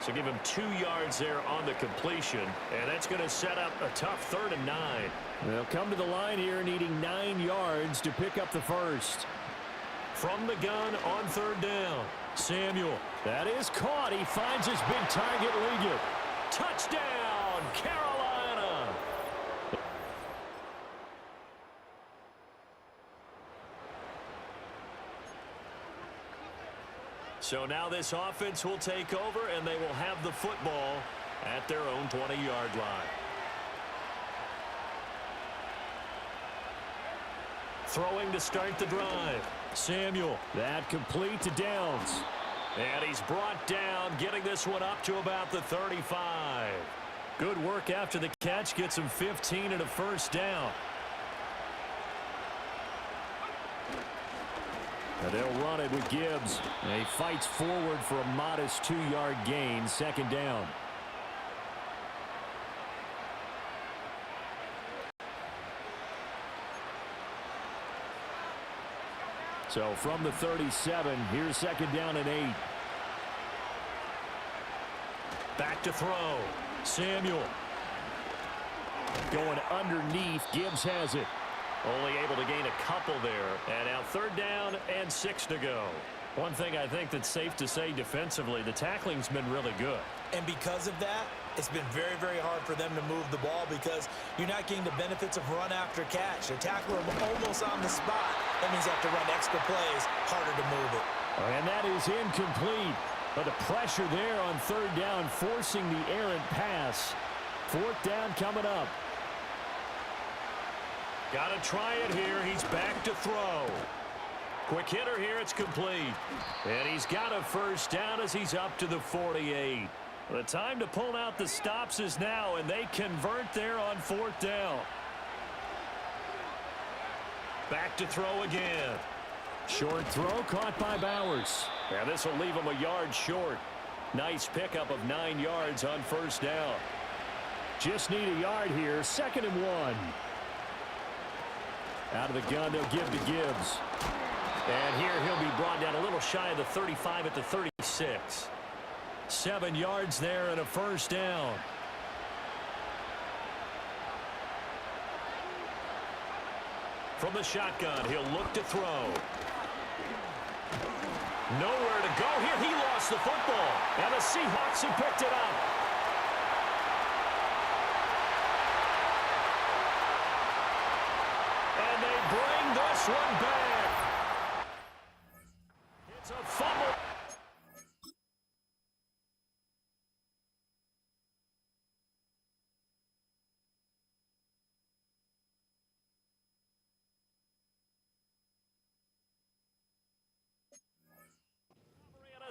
So give him 2 yards there on the completion, and that's going to set up a tough 3rd and 9. They'll come to the line here needing 9 yards to pick up the first. From the gun on 3rd down, Samuel. That is caught. He finds his big target, Liggett. Touchdown, Carolina! So now this offense will take over, and they will have the football at their own 20-yard line. Throwing to start the drive, Samuel. That complete to Downs. And he's brought down, getting this one up to about the 35. Good work after the catch. Gets him 15 and a first down. And they'll run it with Gibbs. And he fights forward for a modest 2-yard gain, second down. So from the 37, here's second down and 8. Back to throw. Samuel. Going underneath. Gibbs has it. Only able to gain a couple there. And now third down and 6 to go. One thing I think that's safe to say defensively, the tackling's been really good. And because of that, it's been very, very hard for them to move the ball because you're not getting the benefits of run after catch. The tackler almost on the spot. That means you have to run extra plays, harder to move it. And that is incomplete. But the pressure there on third down, forcing the errant pass. Fourth down coming up. Got to try it here. He's back to throw. Quick hitter here. It's complete. And he's got a first down as he's up to the 48. The time to pull out the stops is now, and they convert there on fourth down. Back to throw again. Short throw caught by Bowers. And this will leave him a yard short. Nice pickup of 9 yards on first down. Just need a yard here. Second and 1. Out of the gun, they'll give to Gibbs. And here he'll be brought down a little shy of the 35 at the 36. 7 yards there and a first down. From the shotgun, he'll look to throw. Nowhere to go here. He lost the football. And the Seahawks have picked it up. And they bring this one back. It's a fumble.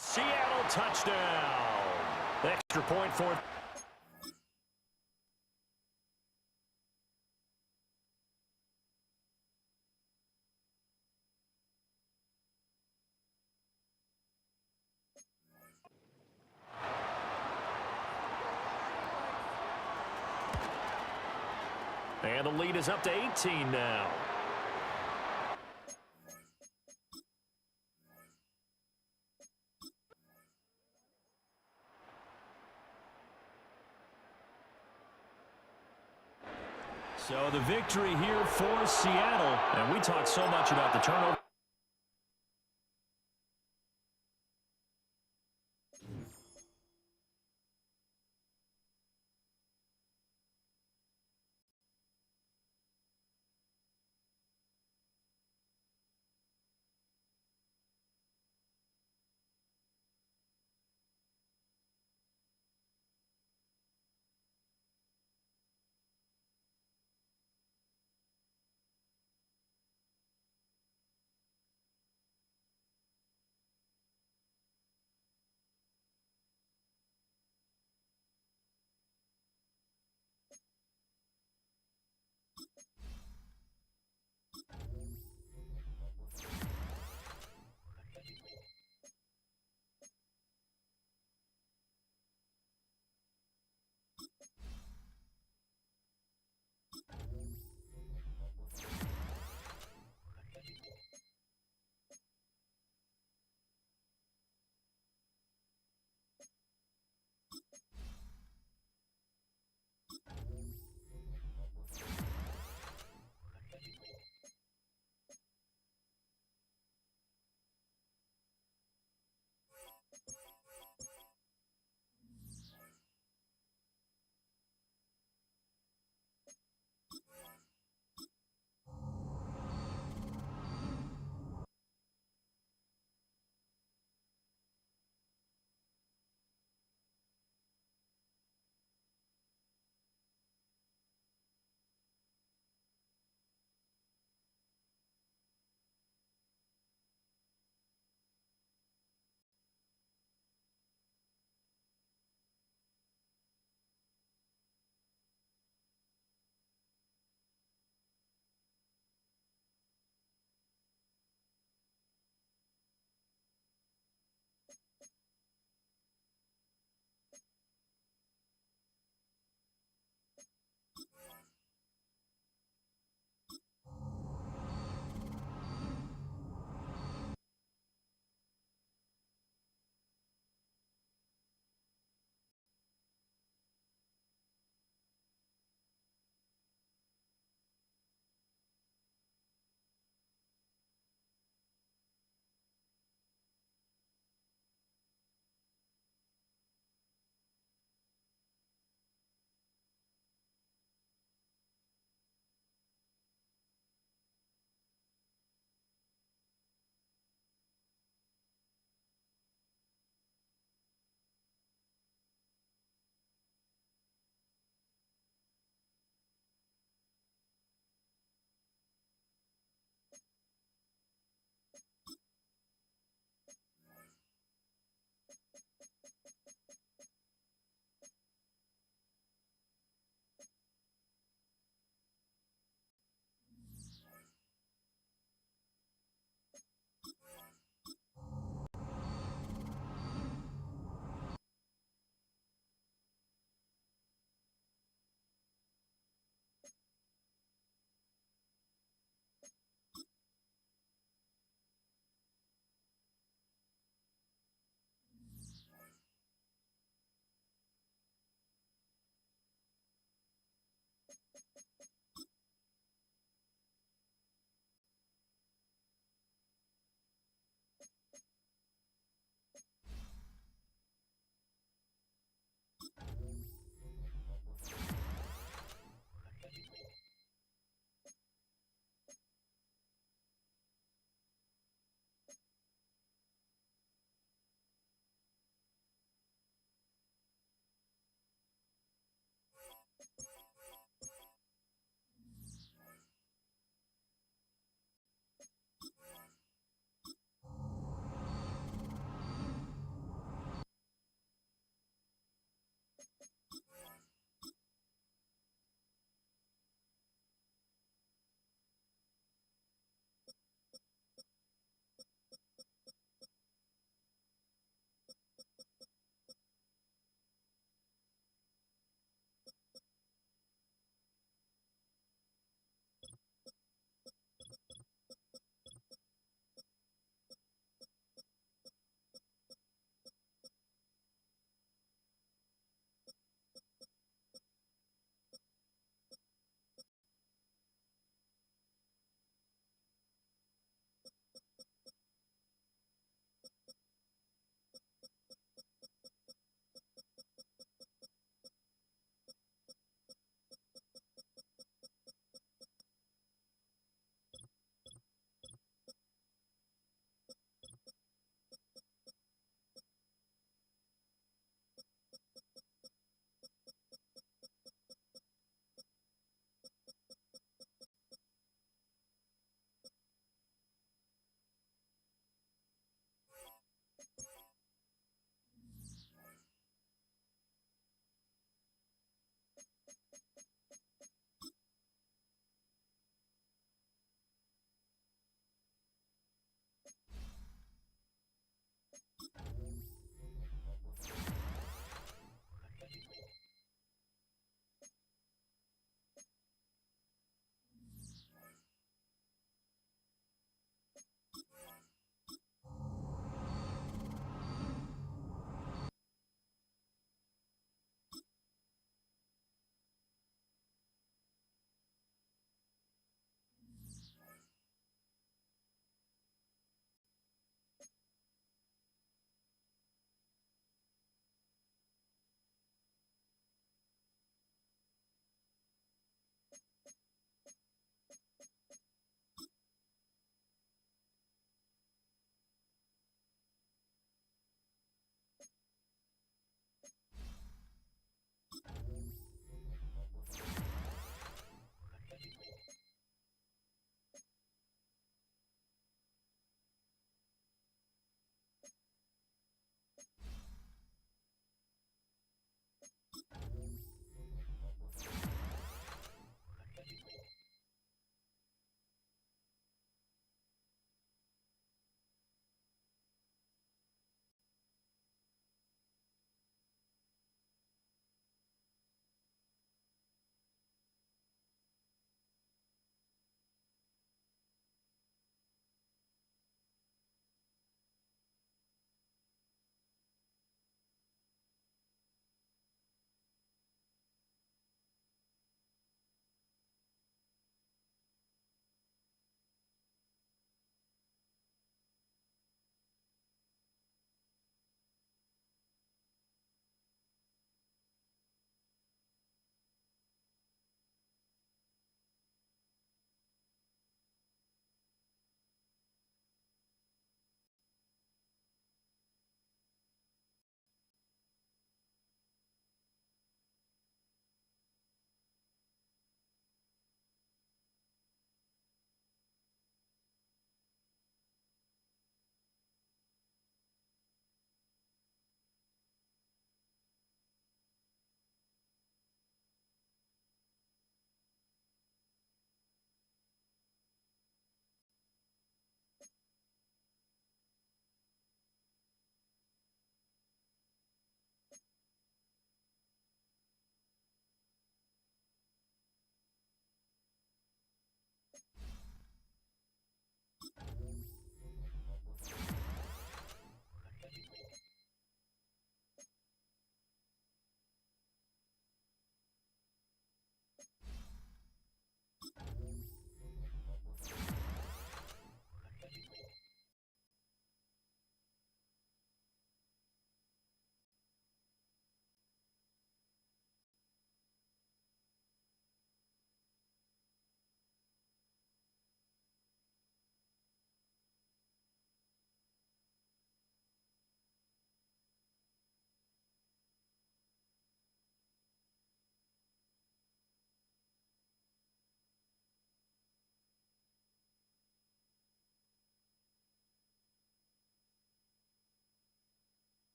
Seattle touchdown. Extra point for and the lead is up to 18 now. So the victory here for Seattle. And we talked so much about the turnover.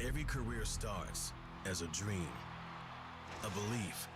Every career starts as a dream, a belief.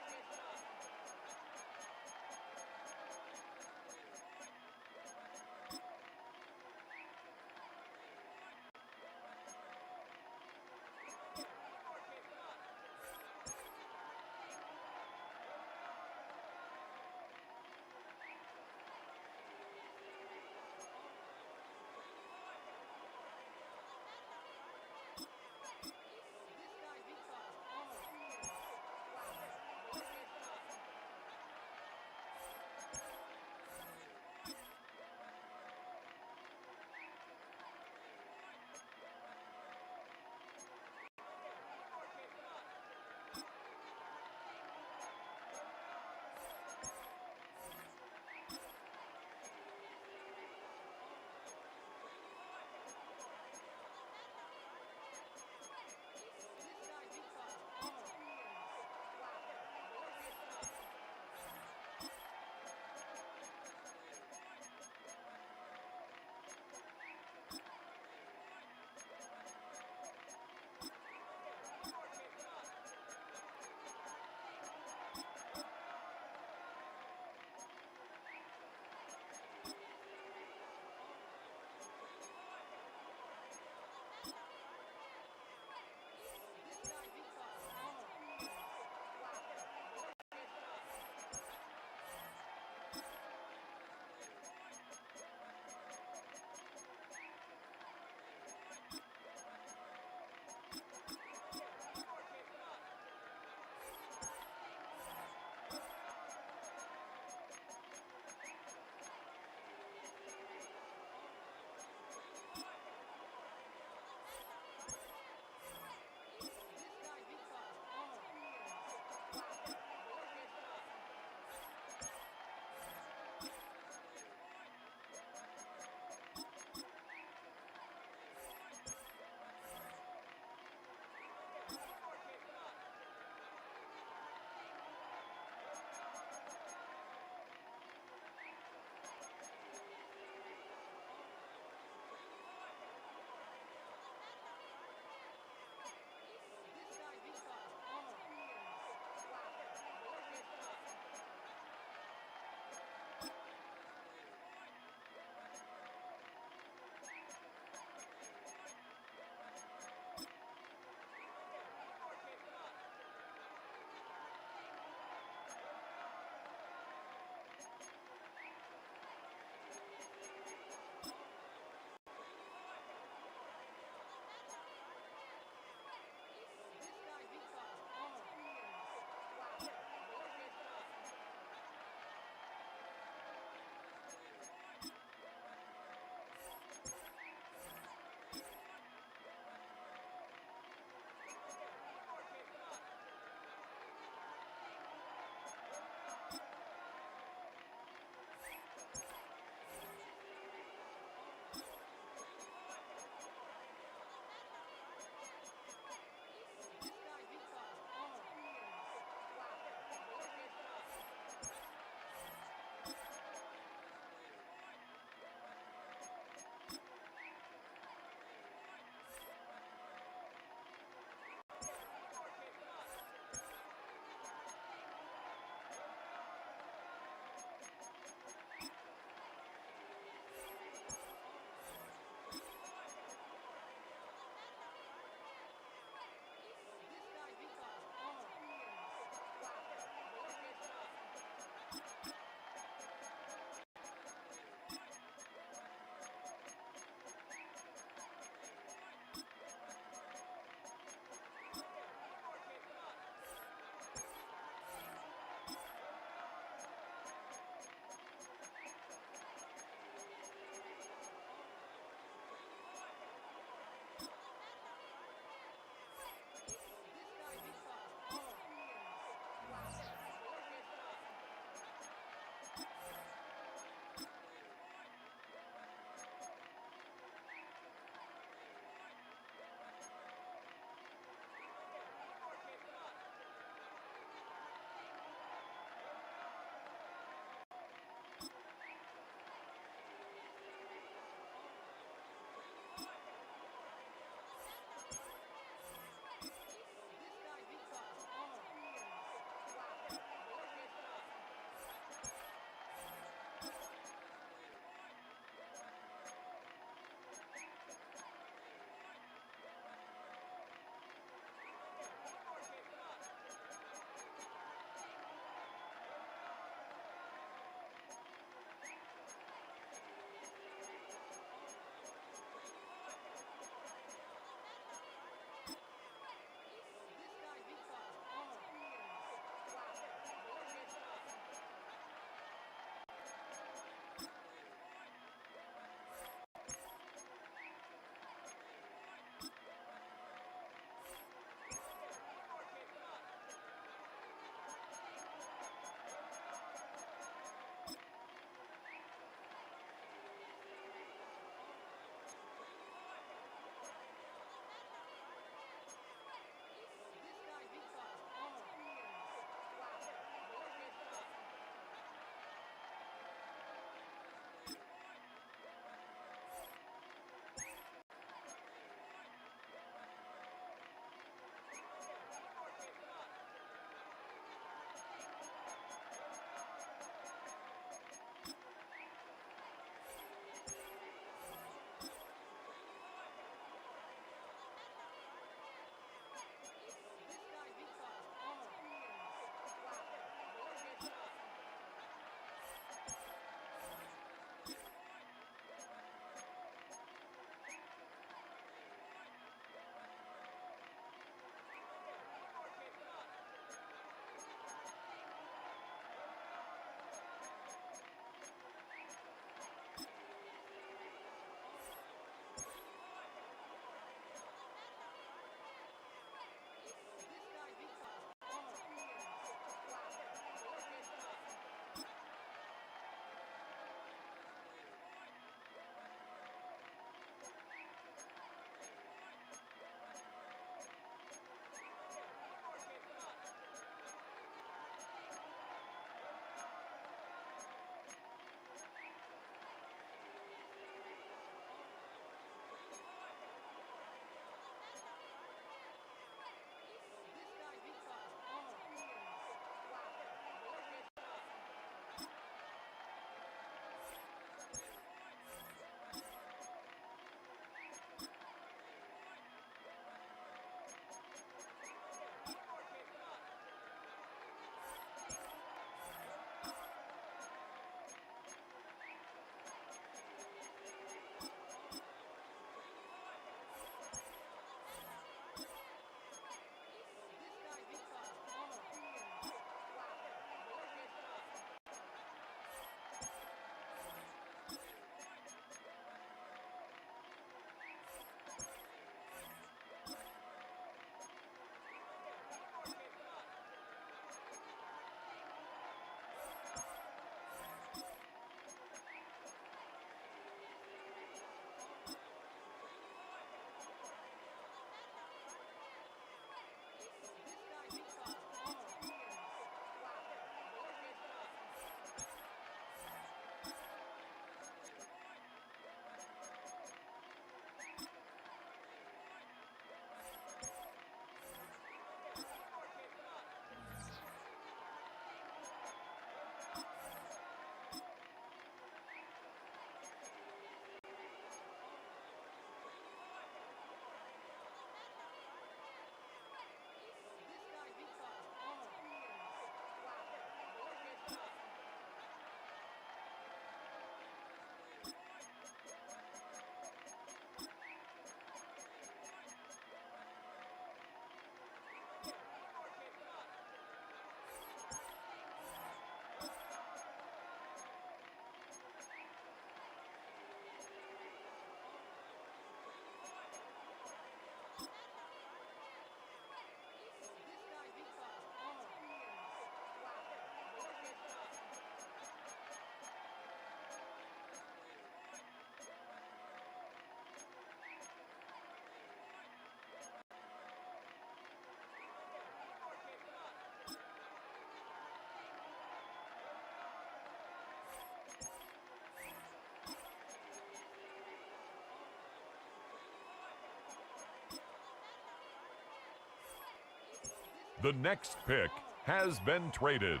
The next pick has been traded.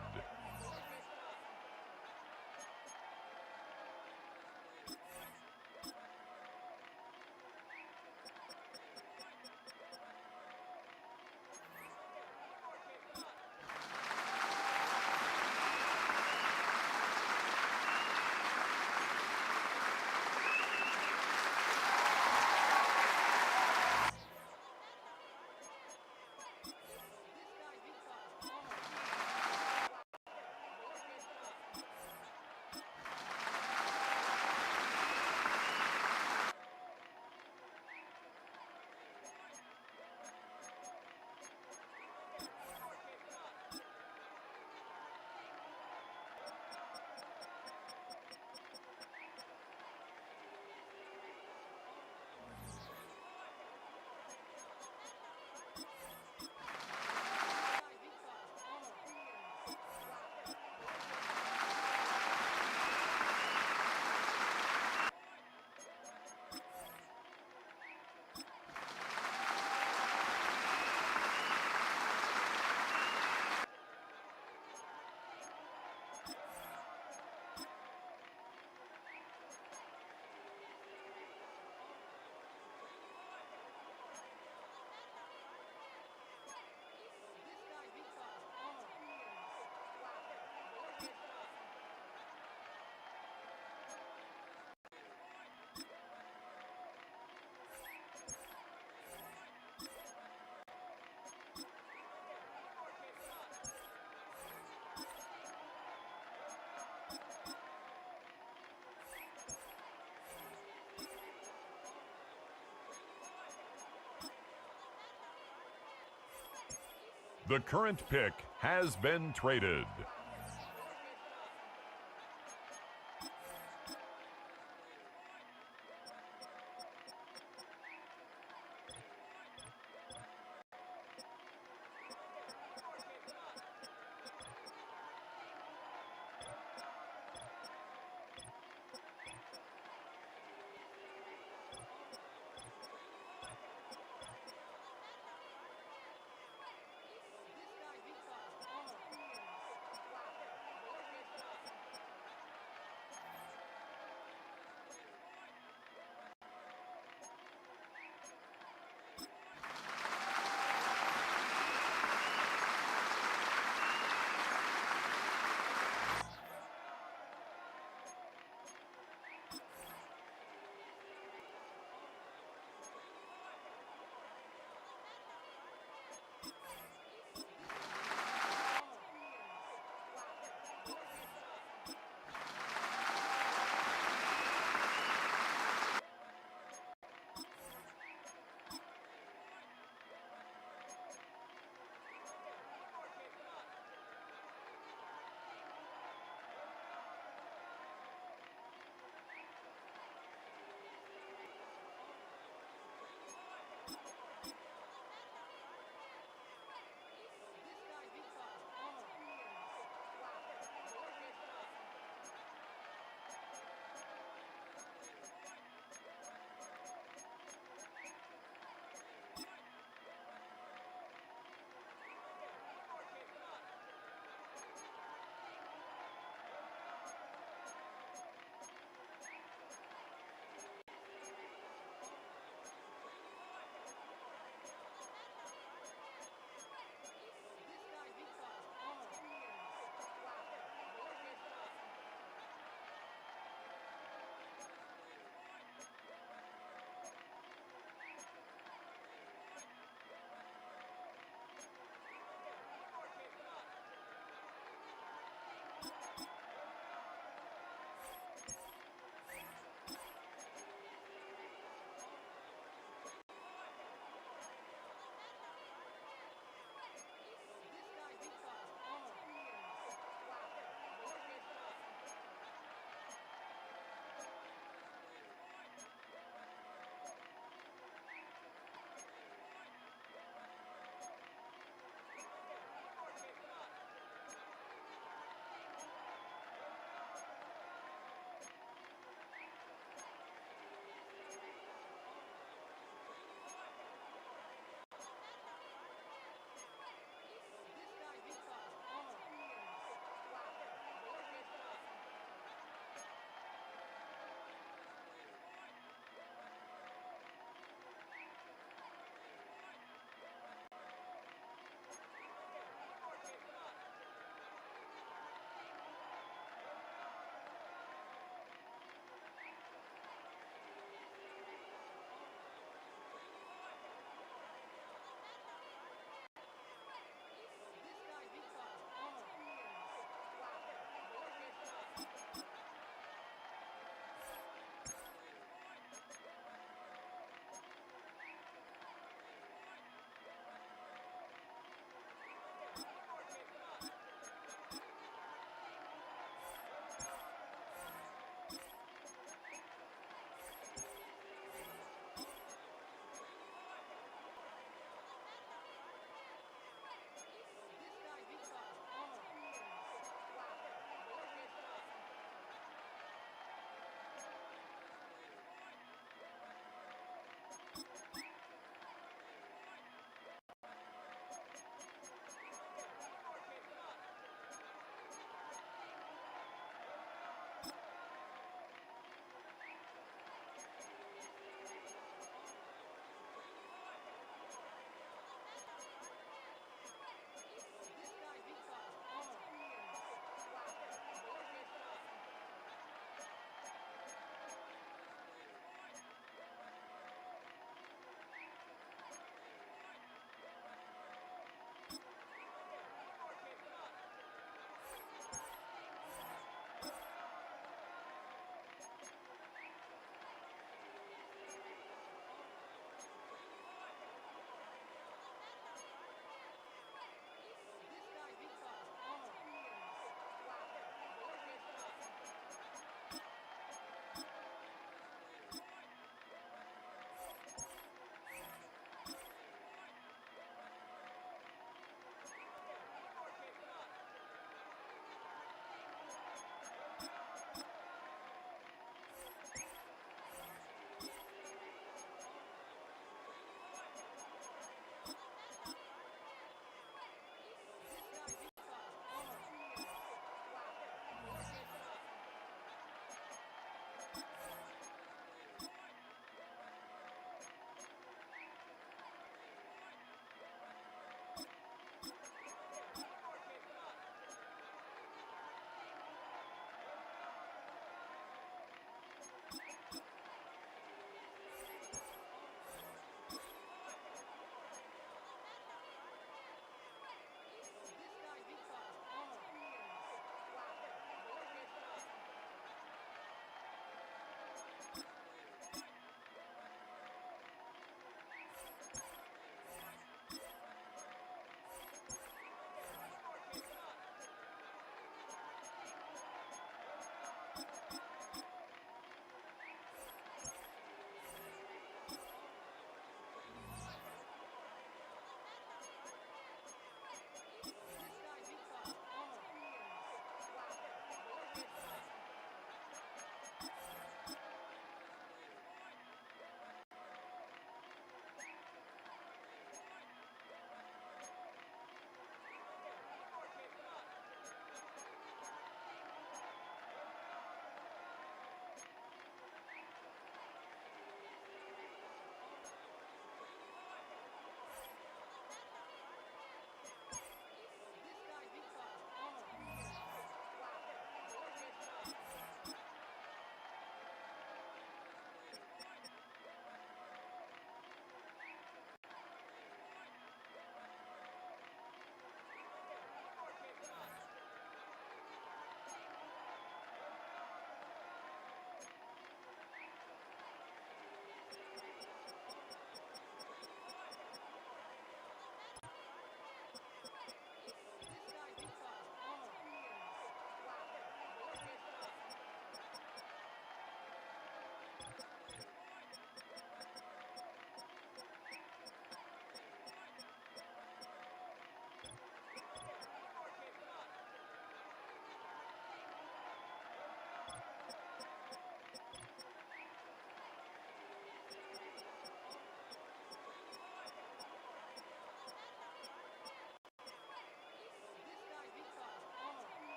The current pick has been traded.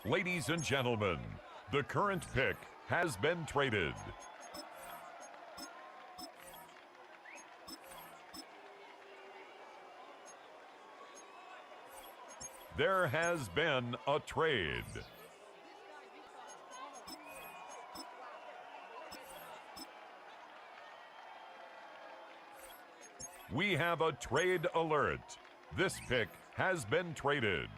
Ladies and gentlemen, the current pick has been traded. There has been a trade. We have a trade alert. This pick has been traded.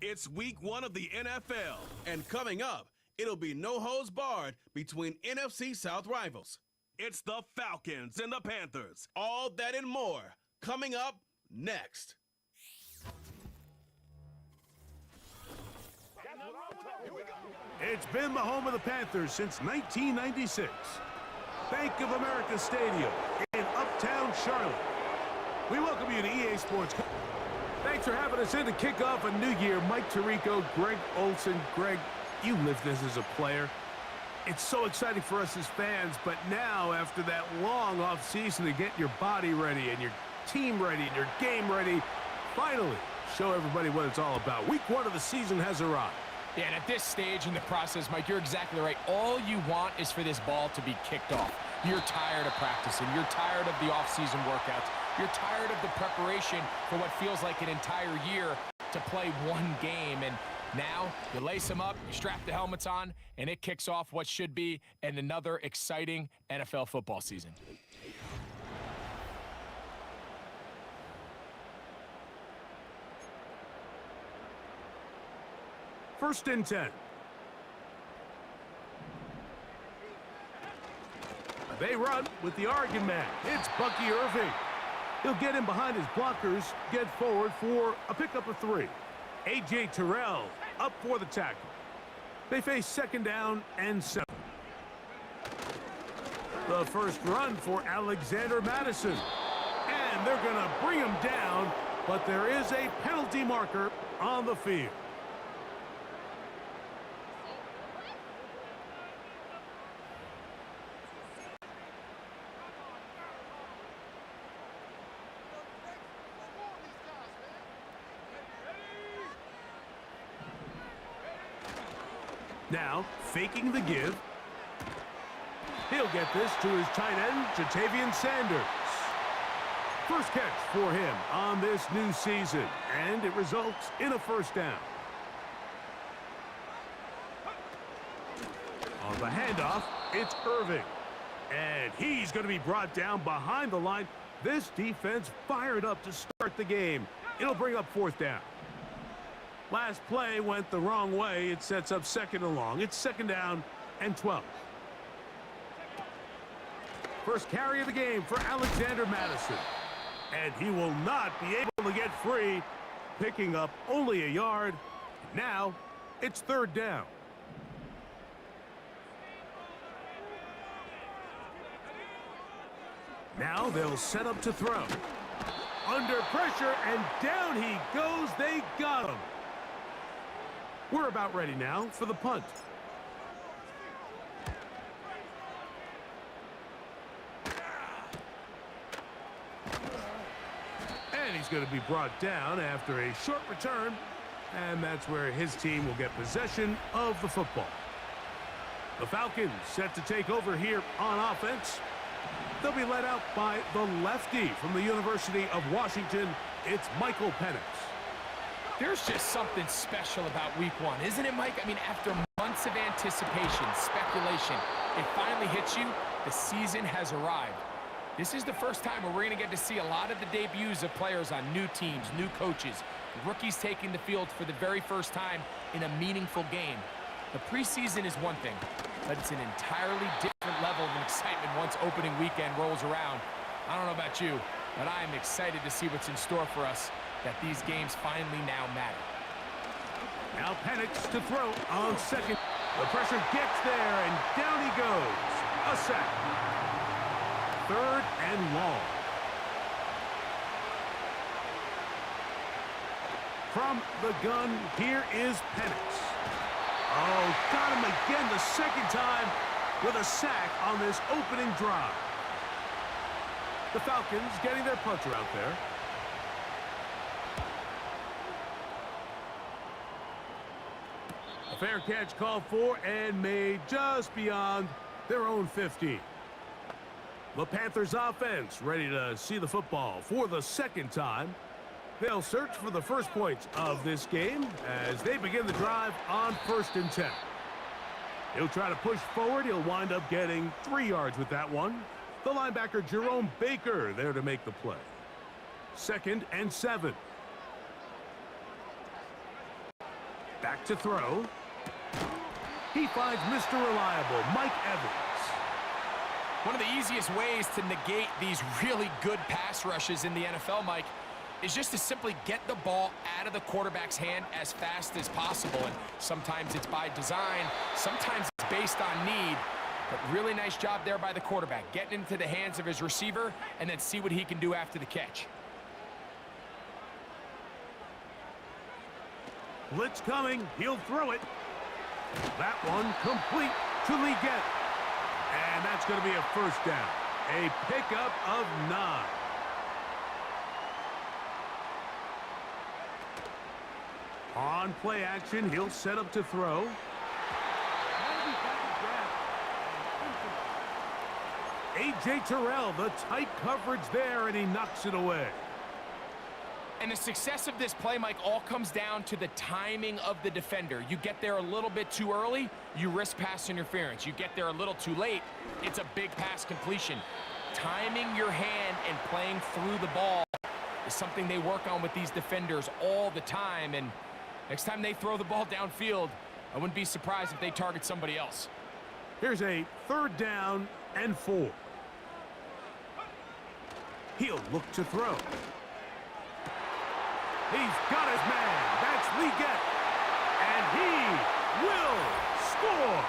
It's week 1 of the NFL, and coming up, it'll be no holds barred between NFC South rivals. It's the Falcons and the Panthers. All that and more coming up next. It's been the home of the Panthers since 1996. Bank of America Stadium in Uptown Charlotte. We welcome you to EA Sports. Thanks for having us in to kick off a new year. Mike Tirico, Greg Olson. Greg, you lived this as a player. It's so exciting for us as fans, but now after that long off season to get your body ready and your team ready and your game ready, finally show everybody what it's all about. Week 1 of the season has arrived. Yeah, and at this stage in the process, Mike, you're exactly right. All you want is for this ball to be kicked off. You're tired of practicing. You're tired of the off-season workouts. You're tired of the preparation for what feels like an entire year to play one game. And now you lace them up, you strap the helmets on, and it kicks off what should be another exciting NFL football season. First and 10. They run with the Oregon man. It's Bucky Irving. He'll get in behind his blockers, get forward for a pickup of 3. A.J. Terrell up for the tackle. They face second down and 7. The first run for Alexander Madison. And they're going to bring him down, but there is a penalty marker on the field. Now, faking the give. He'll get this to his tight end, Jatavian Sanders. First catch for him on this new season, and it results in a first down. On the handoff, it's Irving. And he's going to be brought down behind the line. This defense fired up to start the game. It'll bring up fourth down. Last play went the wrong way. It sets up second and long. It's second down and 12. First carry of the game for Alexander Madison. And he will not be able to get free, picking up only a yard. Now it's third down. Now they'll set up to throw. Under pressure, and down he goes. They got him. We're about ready now for the punt. And he's going to be brought down after a short return, and that's where his team will get possession of the football. The Falcons set to take over here on offense. They'll be led out by the lefty from the University of Washington. It's Michael Penix. There's just something special about week 1, isn't it, Mike? I mean, after months of anticipation, speculation, it finally hits you. The season has arrived. This is the first time where we're going to get to see a lot of the debuts of players on new teams, new coaches, rookies taking the field for the very first time in a meaningful game. The preseason is one thing, but it's an entirely different level of excitement once opening weekend rolls around. I don't know about you, but I am excited to see what's in store for us, that these games finally now matter. Now Penix to throw on second. The pressure gets there, and down he goes. A sack. Third and long. From the gun, here is Penix. Oh, got him again the second time with a sack on this opening drive. The Falcons getting their punter out there. A fair catch called for and made just beyond their own 50. The Panthers offense ready to see the football for the second time. They'll search for the first points of this game as they begin the drive on 1st and 10. He'll try to push forward. He'll wind up getting 3 yards with that one. The linebacker Jerome Baker there to make the play. 2nd and 7. Back to throw. He finds Mr. Reliable, Mike Evans. One of the easiest ways to negate these really good pass rushes in the NFL, Mike, is just to simply get the ball out of the quarterback's hand as fast as possible. And sometimes it's by design, sometimes it's based on need. But really nice job there by the quarterback, getting into the hands of his receiver and then see what he can do after the catch. Blitz coming. He'll throw it. That one complete to Leggett. And that's going to be a first down. A pickup of 9. On play action, he'll set up to throw. A.J. Terrell, the tight coverage there, and he knocks it away. And the success of this play, Mike, all comes down to the timing of the defender. You get there a little bit too early, you risk pass interference. You get there a little too late, it's a big pass completion. Timing your hand and playing through the ball is something they work on with these defenders all the time. And next time they throw the ball downfield, I wouldn't be surprised if they target somebody else. Here's a 3rd down and 4. He'll look to throw. He's got his man. That's Leggett. And he will score.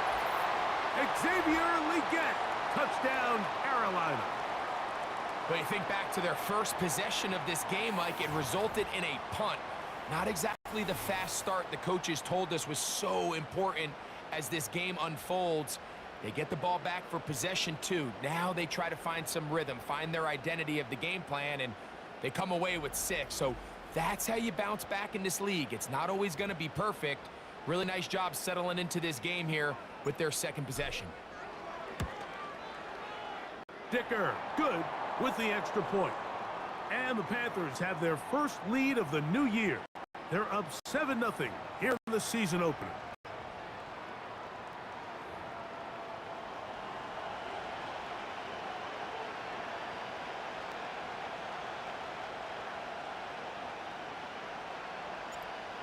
Xavier Leggett. Touchdown, Carolina. But you think back to their first possession of this game, Mike, it resulted in a punt. Not exactly the fast start the coaches told us was so important as this game unfolds. They get the ball back for possession 2. Now they try to find some rhythm, find their identity of the game plan, and they come away with 6. So that's how you bounce back in this league. It's not always going to be perfect. Really nice job settling into this game here with their 2nd possession. Dicker, good with the extra point. And the Panthers have their first lead of the new year. They're up 7-0 here in the season opener.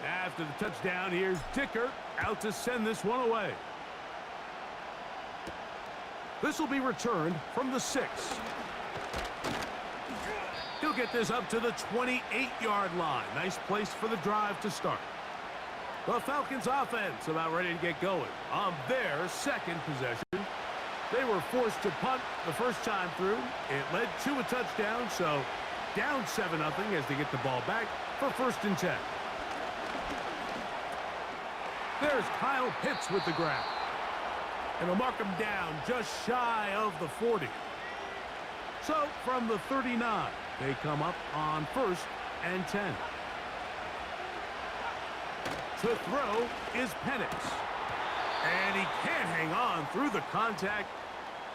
After the touchdown, here's Dicker out to send this one away. This will be returned from the 6. He'll get this up to the 28-yard line. Nice place for the drive to start. The Falcons offense about ready to get going on their 2nd possession. They were forced to punt the first time through. It led to a touchdown, so down 7-0 as they get the ball back for 1st and 10. There's Kyle Pitts with the grab. And they'll mark him down just shy of the 40. So from the 39, they come up on 1st and 10. To throw is Penix. And he can't hang on through the contact.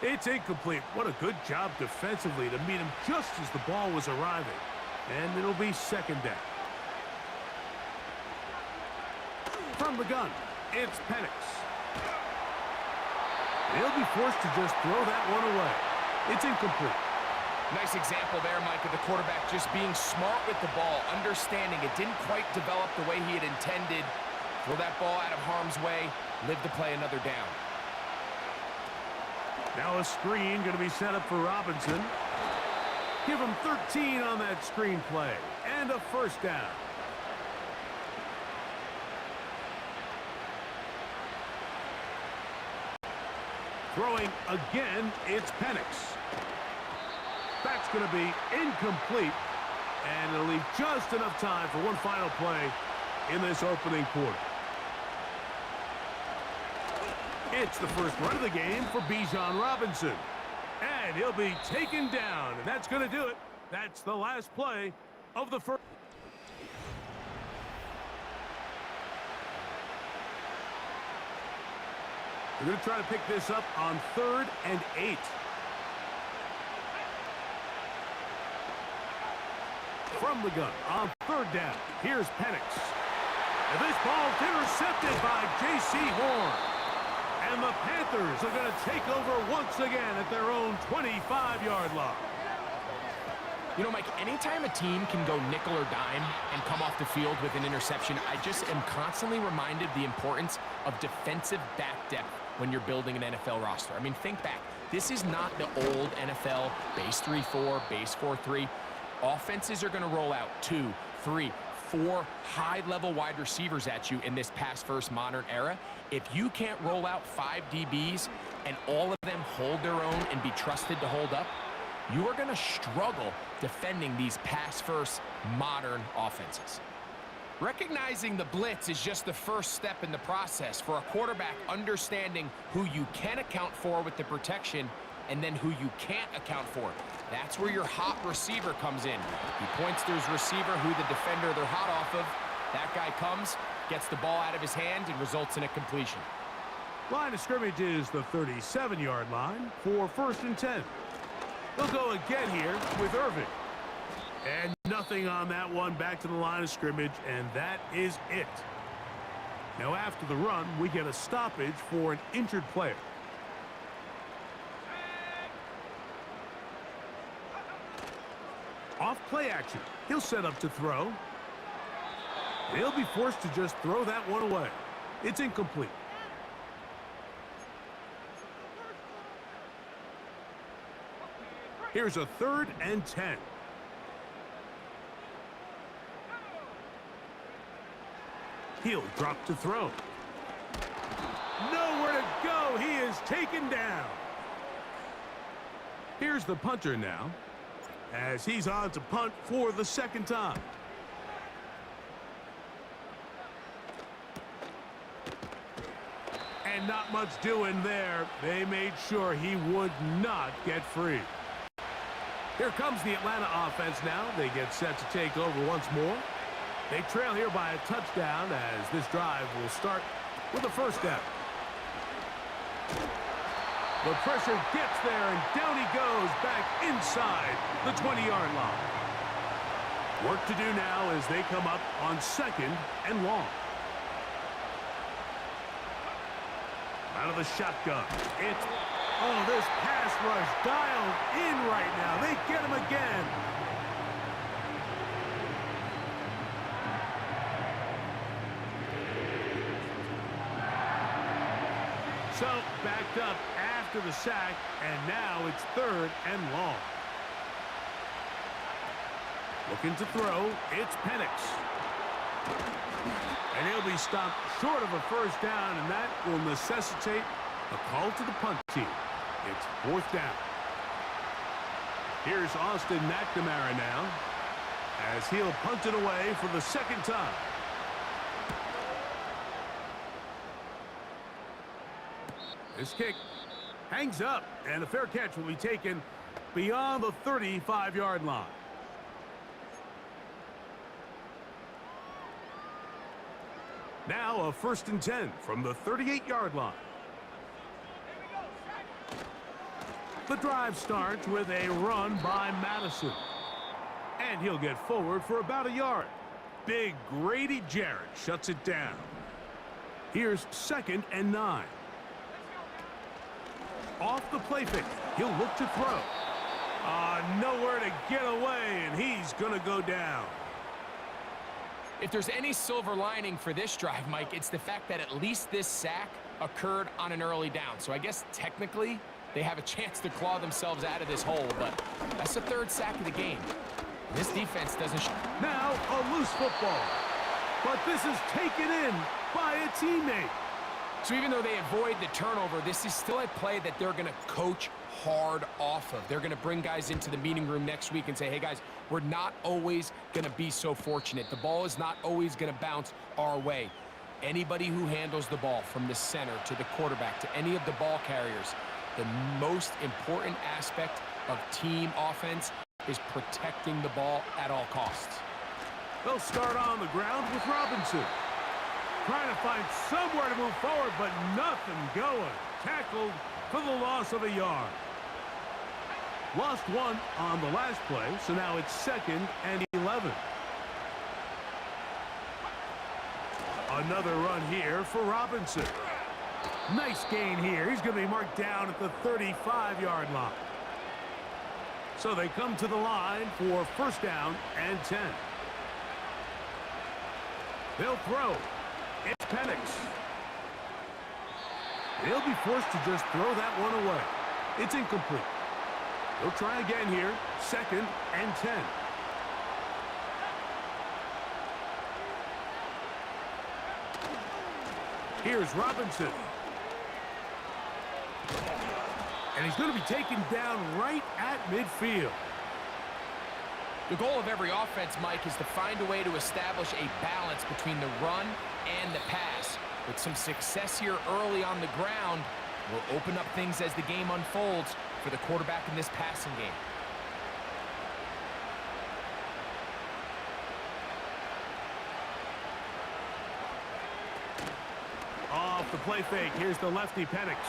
It's incomplete. What a good job defensively to meet him just as the ball was arriving. And it'll be 2nd down. From the gun, it's Penix. He'll be forced to just throw that one away. It's incomplete. Nice example there, Mike, of the quarterback just being smart with the ball, understanding it didn't quite develop the way he had intended. Throw that ball out of harm's way, live to play another down. Now a screen going to be set up for Robinson. Give him 13 on that screen play. And a 1st down. Throwing again, it's Penix. That's going to be incomplete, and it'll leave just enough time for one final play in this opening quarter. It's the first run of the game for Bijan Robinson, and he'll be taken down, and that's going to do it. That's the last play of the first. We're going to try to pick this up on 3rd and 8. From the gun on 3rd down, here's Penix. And this ball's intercepted by J.C. Horn. And the Panthers are going to take over once again at their own 25-yard line. You know, Mike, anytime a team can go nickel or dime and come off the field with an interception, I just am constantly reminded the importance of defensive back depth when you're building an NFL roster. I mean, think back. This is not the old NFL base 3-4, base 4-3. Offenses are going to roll out 2, 3, 4 high-level wide receivers at you in this pass-first modern era. If you can't roll out 5 DBs and all of them hold their own and be trusted to hold up, you are going to struggle defending these pass-first modern offenses. Recognizing the blitz is just the first step in the process for a quarterback understanding who you can account for with the protection and then who you can't account for. That's where your hot receiver comes in. He points to his receiver who the defender they're hot off of. That guy comes, gets the ball out of his hand, and results in a completion. Line of scrimmage is the 37-yard line for 1st and 10. They'll go again here with Irving. And nothing on that one, back to the line of scrimmage, and that is it. Now after the run, we get a stoppage for an injured player. Off play action. He'll set up to throw. He'll be forced to just throw that one away. It's incomplete. Here's a 3rd and 10. He'll drop to throw. Nowhere to go. He is taken down. Here's the punter now, as he's on to punt for the 2nd time. And not much doing there. They made sure he would not get free. Here comes the Atlanta offense now. They get set to take over once more. They trail here by a touchdown as this drive will start with a 1st down. The pressure gets there, and down he goes back inside the 20-yard line. Work to do now as they come up on 2nd and long. Out of the shotgun. It's, oh, this pass rush dialed in right now. They get him again. So, backed up after the sack, and now it's 3rd and long. Looking to throw, it's Penix. And he'll be stopped short of a 1st down, and that will necessitate a call to the punt team. It's 4th down. Here's Austin McNamara now, as he'll punt it away for the 2nd time. This kick hangs up, and a fair catch will be taken beyond the 35-yard line. Now a 1st and 10 from the 38-yard line. The drive starts with a run by Madison. And he'll get forward for about a yard. Big Grady Jarrett shuts it down. Here's 2nd and 9. Off the play fake. He'll look to throw. Nowhere to get away, and he's going to go down. If there's any silver lining for this drive, Mike, it's the fact that at least this sack occurred on an early down. So I guess technically they have a chance to claw themselves out of this hole, but that's the 3rd sack of the game. This defense doesn't... Now a loose football, but this is taken in by a teammate. So even though they avoid the turnover, this is still a play that they're going to coach hard off of. They're going to bring guys into the meeting room next week and say, hey, guys, we're not always going to be so fortunate. The ball is not always going to bounce our way. Anybody who handles the ball from the center to the quarterback to any of the ball carriers, the most important aspect of team offense is protecting the ball at all costs. They'll start on the ground with Robinson. Trying to find somewhere to move forward, but nothing going. Tackled for the loss of a yard. Lost one on the last play, so now it's 2nd and 11. Another run here for Robinson. Nice gain here. He's going to be marked down at the 35-yard line. So they come to the line for first down and 10. They'll throw. It's Penix. They'll be forced to just throw that one away. It's incomplete. They'll try again here. Second and 10. Here's Robinson. And he's going to be taken down right at midfield. The goal of every offense, Mike, is to find a way to establish a balance between the run and the pass. With some success here early on the ground, will open up things as the game unfolds for the quarterback in this passing game. Off the play fake, here's the lefty Penix.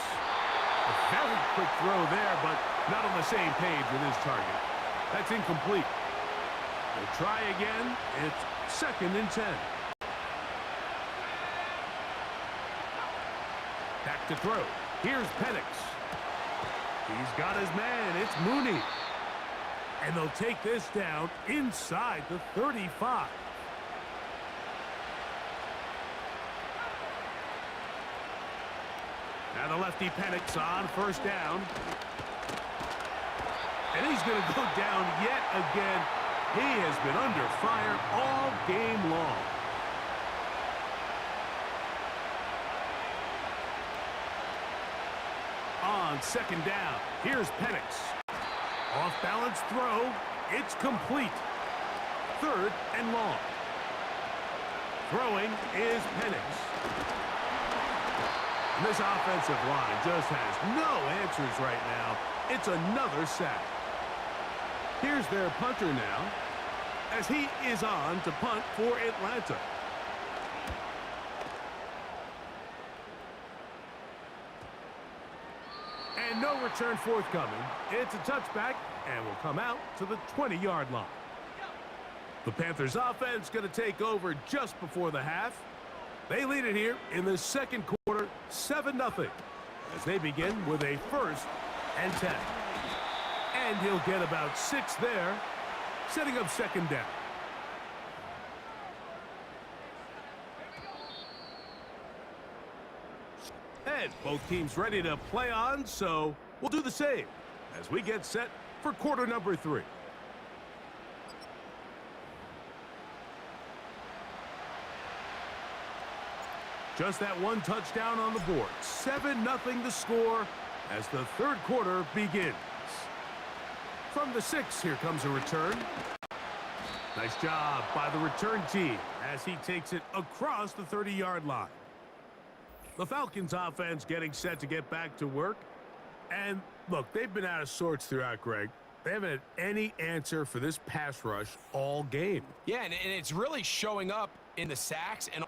A very quick throw there, but not on the same page with his target. That's incomplete. They'll try again. It's second and 10. Back to throw. Here's Penix. He's got his man. It's Mooney. And they'll take this down inside the 35. Now the lefty Penix on first down. And he's going to go down yet again. He has been under fire all game long. On second down, here's Penix. Off balance throw. It's complete. Third and long. Throwing is Penix. And this offensive line just has no answers right now. It's another sack. Here's their punter now, as he is on to punt for Atlanta. And no return forthcoming. It's a touchback and will come out to the 20-yard line. The Panthers offense going to take over just before the half. They lead it here in the second quarter, 7-0, as they begin with a first and 10. And he'll get about 6 there, setting up second down. And both teams ready to play on, so we'll do the same as we get set for quarter number 3. Just that one touchdown on the board. 7-0 the score as the third quarter begins. From the 6, here comes a return. Nice job by the return team as he takes it across the 30-yard line. The Falcons offense getting set to get back to work. And look, they've been out of sorts throughout, Greg. They haven't had any answer for this pass rush all game. Yeah, and it's really showing up in the sacks and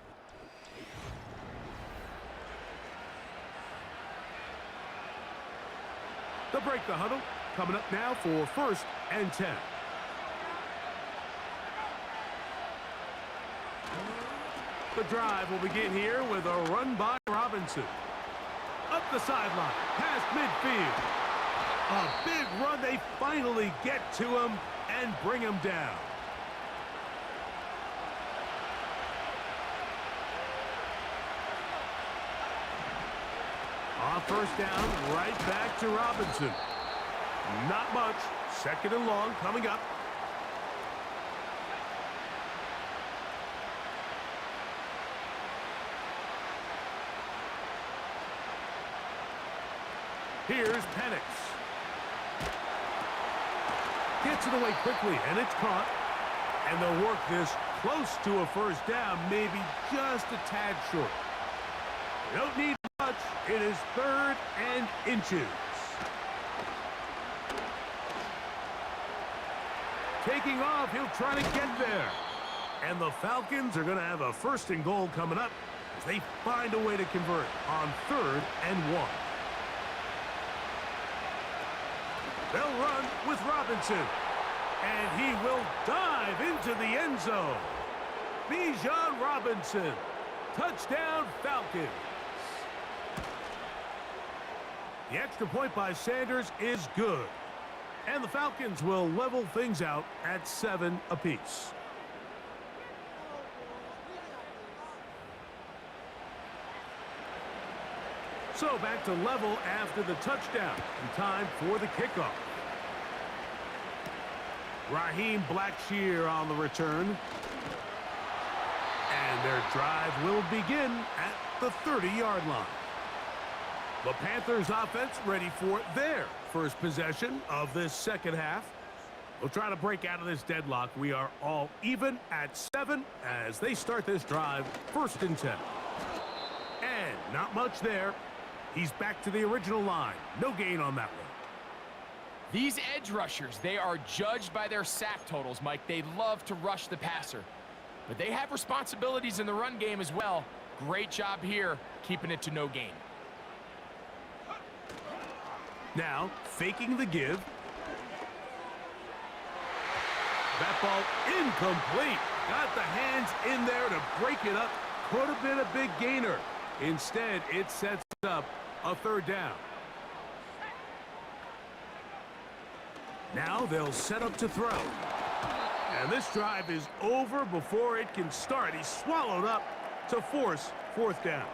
they'll break the huddle. Coming up now for first and 10. The drive will begin here with a run by Robinson. Up the sideline, past midfield. A big run. They finally get to him and bring him down. On first down, right back to Robinson. Not much. Second and long coming up. Here's Penix. Gets it away quickly, and it's caught. And they'll work this close to a first down, maybe just a tad short. They don't need much. It is third and inches. Taking off, he'll try to get there. And the Falcons are going to have a first and goal coming up as they find a way to convert on third and 1. They'll run with Robinson. And he will dive into the end zone. Bijan Robinson. Touchdown, Falcons. The extra point by Sanders is good. And the Falcons will level things out at 7 apiece. So back to level after the touchdown. And time for the kickoff. Raheem Blackshear on the return. And their drive will begin at the 30-yard line. The Panthers offense ready for their first possession of this second half. We'll try to break out of this deadlock. We are all even at 7 as they start this drive, 1st and 10. And not much there. He's back to the original line. No gain on that one. These edge rushers, they are judged by their sack totals, Mike. They love to rush the passer. But they have responsibilities in the run game as well. Great job here, keeping it to no gain. Now, faking the give. That ball incomplete. Got the hands in there to break it up. Could have been a big gainer. Instead, it sets up a 3rd down. Now they'll set up to throw. And this drive is over before it can start. He's swallowed up to force 4th down.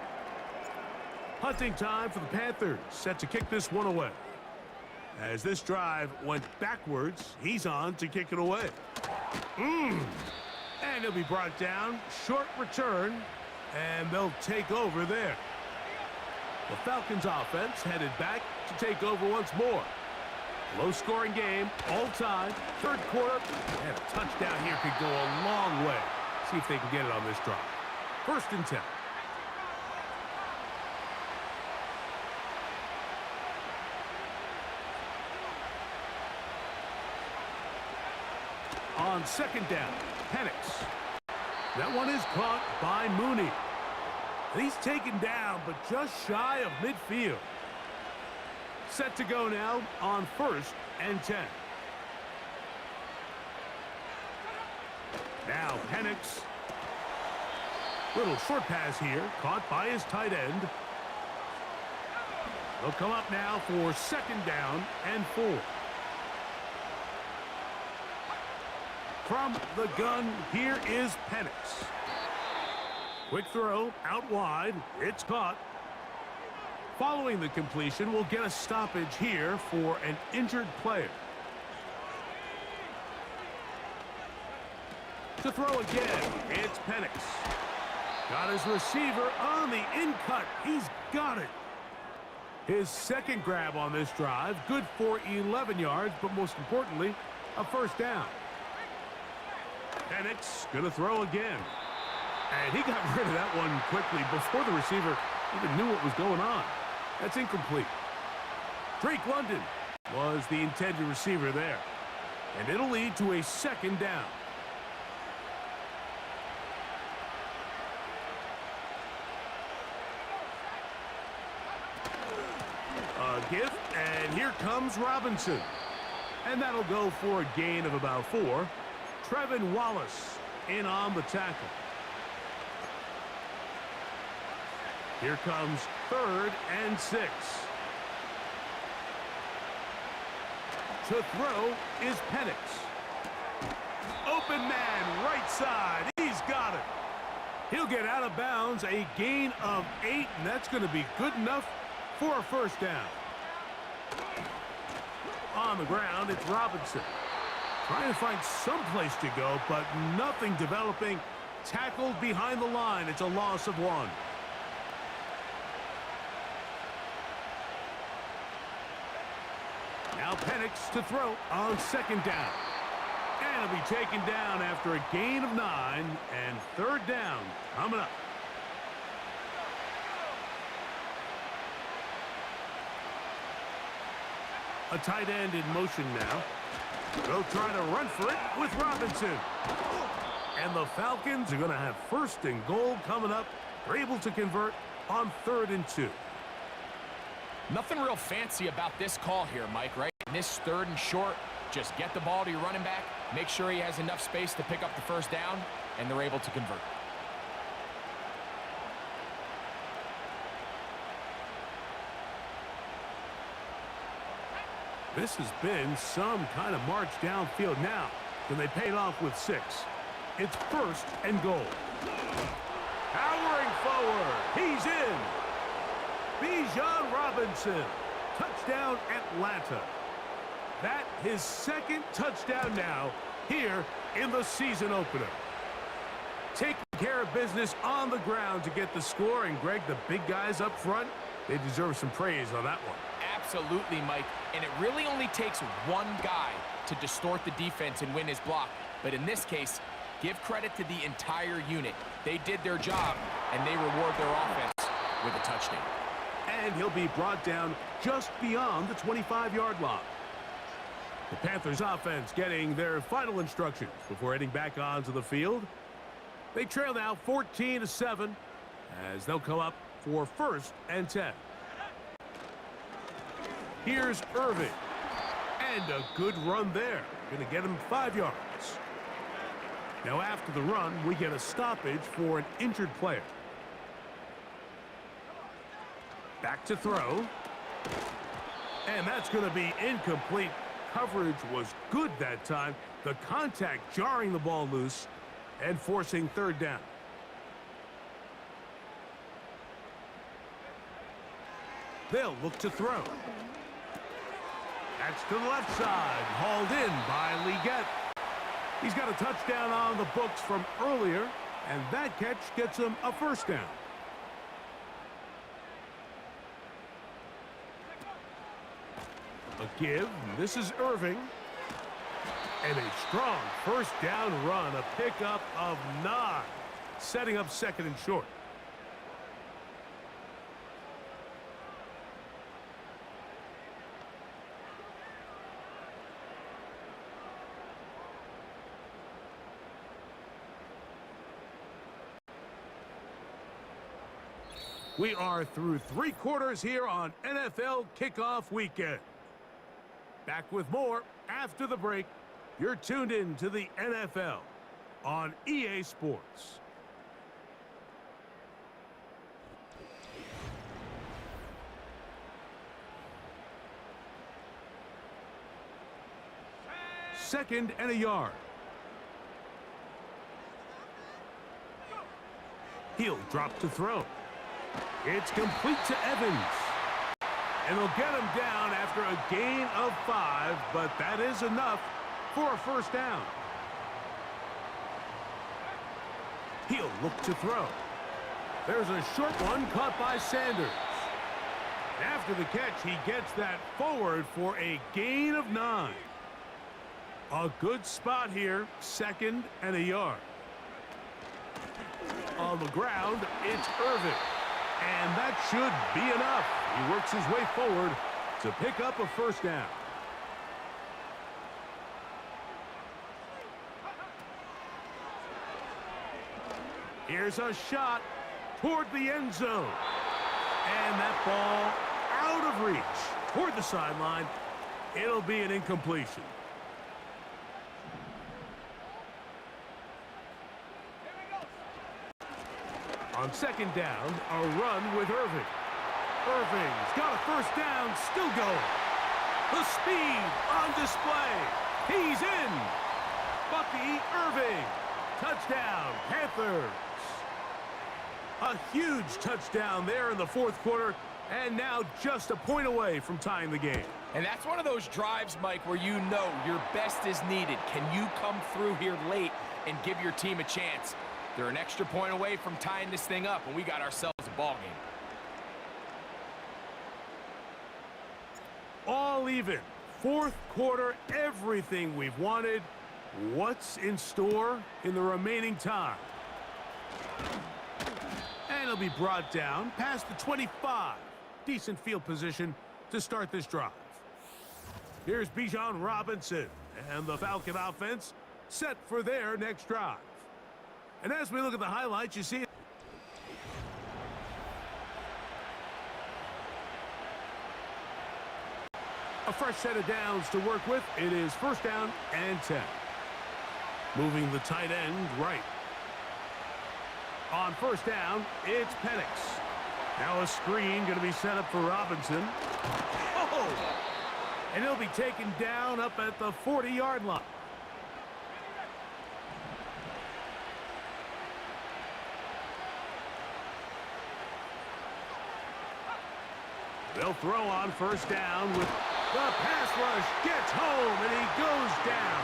Hunting time for the Panthers, set to kick this one away. As this drive went backwards, he's on to kick it away. And he'll be brought down. Short return, and they'll take over there. The Falcons offense headed back to take over once more. Low-scoring game, all time, 3rd quarter, and a touchdown here could go a long way. See if they can get it on this drive. 1st and 10. On 2nd down, Penix. That one is caught by Mooney. He's taken down, but just shy of midfield. Set to go now on 1st and 10. Now Penix. Little short pass here, caught by his tight end. They'll come up now for 2nd down and 4. From the gun, here is Penix. Quick throw, out wide. It's caught. Following the completion, we'll get a stoppage here for an injured player. To throw again, it's Penix. Got his receiver on the in-cut. He's got it. His 2nd grab on this drive, good for 11 yards, but most importantly, a 1st down. Penix gonna throw again. And he got rid of that one quickly before the receiver even knew what was going on. That's incomplete. Drake London was the intended receiver there. And it'll lead to a 2nd down. A gift, and here comes Robinson. And that'll go for a gain of about 4. Trevin Wallace in on the tackle. Here comes 3rd and 6. To throw is Penix. Open man, right side. He's got it. He'll get out of bounds, a gain of 8, and that's going to be good enough for a 1st down. On the ground, it's Robinson. Trying to find some place to go, but nothing developing. Tackled behind the line. It's a loss of 1. Now Penix to throw on 2nd down. And he'll be taken down after a gain of 9, and 3rd down coming up. A tight end in motion now. They'll try to run for it with Robinson. And the Falcons are going to have 1st and goal coming up. They're able to convert on 3rd and 2. Nothing real fancy about this call here, Mike, right? In this 3rd and short, just get the ball to your running back, make sure he has enough space to pick up the 1st down, and they're able to convert. This has been some kind of march downfield now. Can they pay it off with 6? It's 1st and goal. Powering forward. He's in. Bijan Robinson. Touchdown, Atlanta. That his 2nd touchdown now here in the season opener. Taking care of business on the ground to get the score. And, Greg, the big guys up front, they deserve some praise on that one. Absolutely, Mike. And it really only takes one guy to distort the defense and win his block. But in this case, give credit to the entire unit. They did their job, and they reward their offense with a touchdown. And he'll be brought down just beyond the 25-yard line. The Panthers offense getting their final instructions before heading back onto the field. They trail now 14-7 as they'll come up for 1st and 10. Here's Irving. And a good run there. Going to get him 5 yards. Now after the run, we get a stoppage for an injured player. Back to throw. And that's going to be incomplete. Coverage was good that time. The contact jarring the ball loose and forcing 3rd down. They'll look to throw. That's to the left side. Hauled in by Leggett. He's got a touchdown on the books from earlier, and that catch gets him a 1st down. A give. This is Irving. And a strong 1st down run. A pickup of 9. Setting up 2nd and short. We are through 3 quarters here on NFL Kickoff Weekend. Back with more after the break. You're tuned in to the NFL on EA Sports. Second and a yard. He'll drop to throw. It's complete to Evans. And they'll get him down after a gain of 5, but that is enough for a 1st down. He'll look to throw. There's a short one caught by Sanders. After the catch, he gets that forward for a gain of 9. A good spot here, 2nd and a yard. On the ground, it's Irving. And that should be enough. He works his way forward to pick up a 1st down. Here's a shot toward the end zone. And that ball out of reach toward the sideline. It'll be an incompletion. On 2nd down, a run with Irving. Irving's got a 1st down, still going. The speed on display. He's in. Bucky Irving. Touchdown, Panthers. A huge touchdown there in the 4th quarter, and now just a point away from tying the game. And that's one of those drives, Mike, where you know your best is needed. Can you come through here late and give your team a chance? They're an extra point away from tying this thing up, and we got ourselves a ball game. All even. 4th quarter, everything we've wanted. What's in store in the remaining time? And it'll be brought down past the 25. Decent field position to start this drive. Here's Bijan Robinson and the Falcon offense set for their next drive. And as we look at the highlights, you see a fresh set of downs to work with. It is 1st down and 10. Moving the tight end right. On 1st down, it's Penix. Now a screen going to be set up for Robinson. Oh! And he'll be taken down up at the 40-yard line. They'll throw on first down with the pass rush. Gets home, and he goes down.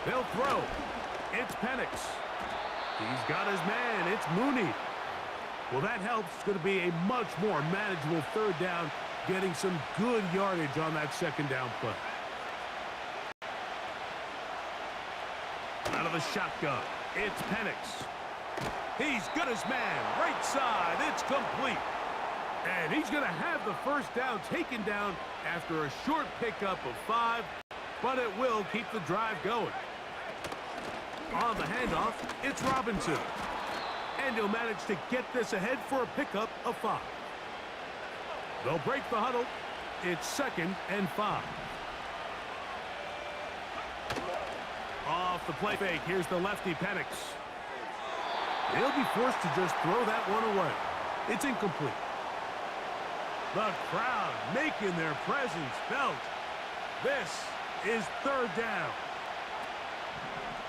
They'll throw. It's Penix. He's got his man. It's Mooney. Well, that helps. It's going to be a much more manageable third down, getting some good yardage on that second down play. Out of the shotgun, it's Penix. He's got his man. Right side. It's complete. And he's going to have the first down taken down after a short pickup of 5, but it will keep the drive going. On the handoff, it's Robinson. And he'll manage to get this ahead for a pickup of 5. They'll break the huddle. It's 2nd and 5. Off the play fake, here's the lefty Penix. He'll be forced to just throw that one away. It's incomplete. The crowd making their presence felt. This is 3rd down.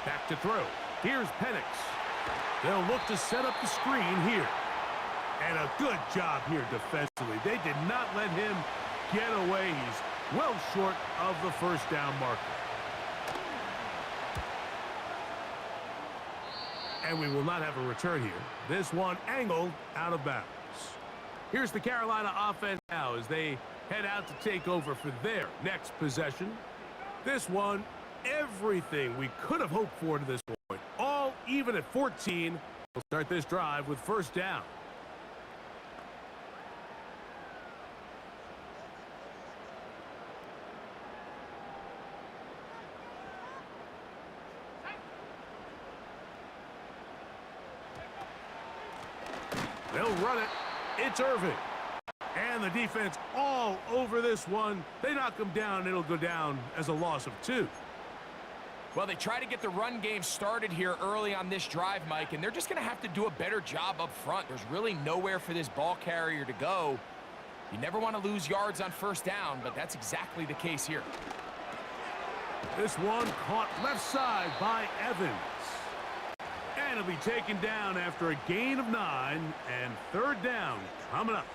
Back to throw. Here's Penix. They'll look to set up the screen here. And a good job here defensively. They did not let him get away. He's well short of the first down marker. And we will not have a return here. This one angled out of bounds. Here's the Carolina offense now as they head out to take over for their next possession. This one, everything we could have hoped for to this point. All even at 14. We'll start this drive with first down. They'll run it. It's Irving. And the defense all over this one. They knock him down. It'll go down as a loss of 2. Well, they try to get the run game started here early on this drive, Mike, and they're just going to have to do a better job up front. There's really nowhere for this ball carrier to go. You never want to lose yards on first down, but that's exactly the case here. This one caught left side by Evans. And it'll be taken down after a gain of 9, and 3rd down coming up.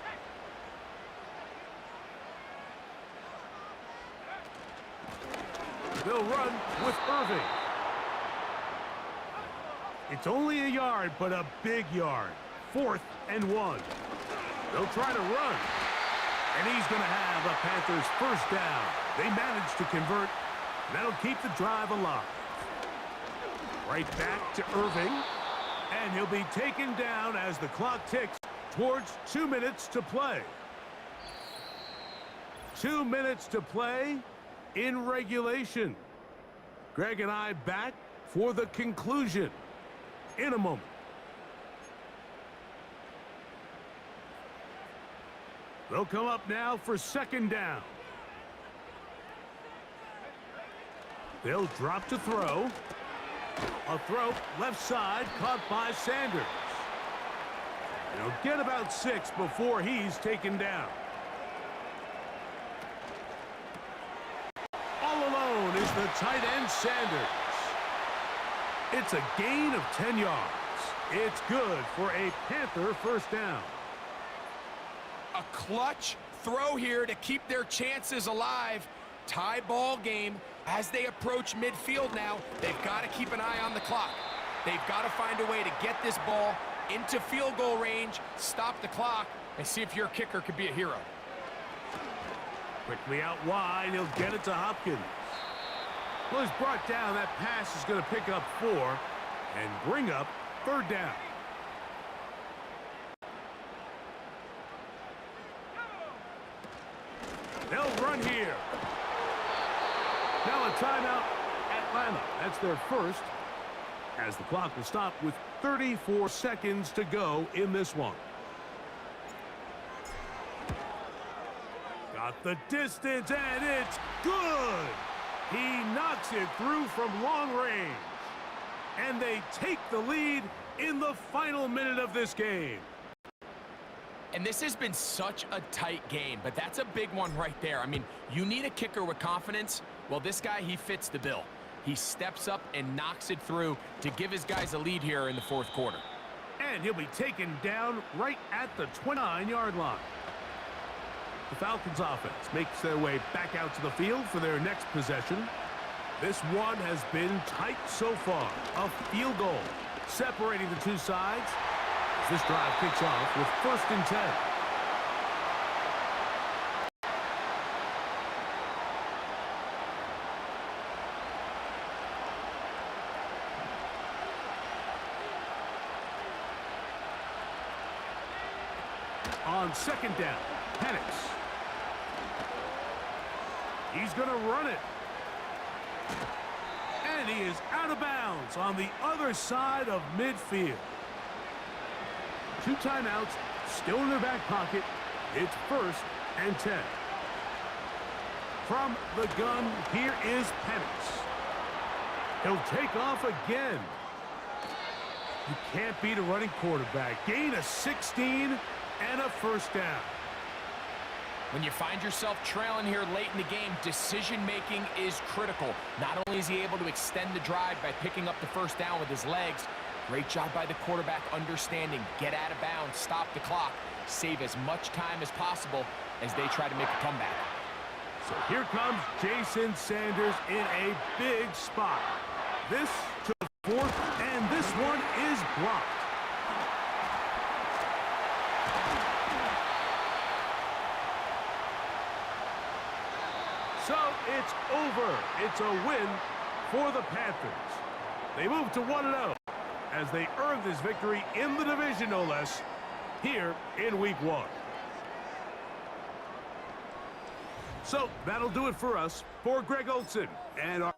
They'll run with Irving. It's only a yard, but a big yard. 4th and 1. They'll try to run. And he's going to have a Panthers first down. They managed to convert. That'll keep the drive alive. Right back to Irving. And he'll be taken down as the clock ticks towards 2 minutes to play. 2 minutes to play in regulation. Greg and I back for the conclusion in a moment. They'll come up now for 2nd down. They'll drop to throw. A throw left side caught by Sanders. And he'll get about 6 before he's taken down. All alone is the tight end Sanders. It's a gain of 10 yards. It's good for a Panther first down. A clutch throw here to keep their chances alive. Tie ball game. As they approach midfield now, they've got to keep an eye on the clock. They've got to find a way to get this ball into field goal range, stop the clock, and see if your kicker could be a hero. Quickly out wide, he'll get it to Hopkins. Well, he's brought down. That pass is going to pick up 4 and bring up 3rd down. They'll run here. Now a timeout, Atlanta. That's their first, as the clock will stop with 34 seconds to go in this one. Got the distance, and it's good. He knocks it through from long range. And they take the lead in the final minute of this game. And this has been such a tight game, but that's a big one right there. I mean, you need a kicker with confidence. Well, this guy, he fits the bill. He steps up and knocks it through to give his guys a lead here in the fourth quarter. And he'll be taken down right at the 29-yard line. The Falcons offense makes their way back out to the field for their next possession. This one has been tight so far. A field goal separating the two sides. This drive kicks off with 1st and 10. On 2nd down, Penix. He's going to run it. And he is out of bounds on the other side of midfield. 2 timeouts still in their back pocket. It's 1st and 10. From the gun, here is Penix. He'll take off again. You can't beat a running quarterback. Gain of 16 and a 1st down. When you find yourself trailing here late in the game, decision-making is critical. Not only is he able to extend the drive by picking up the 1st down with his legs, great job by the quarterback understanding, get out of bounds, stop the clock, save as much time as possible as they try to make a comeback. So here comes Jason Sanders in a big spot. This to the 4th, and this one is blocked. So it's over. It's a win for the Panthers. They move to 1-0 as they earn this victory in the division, no less, here in Week 1. So that'll do it for us. For Greg Olson and our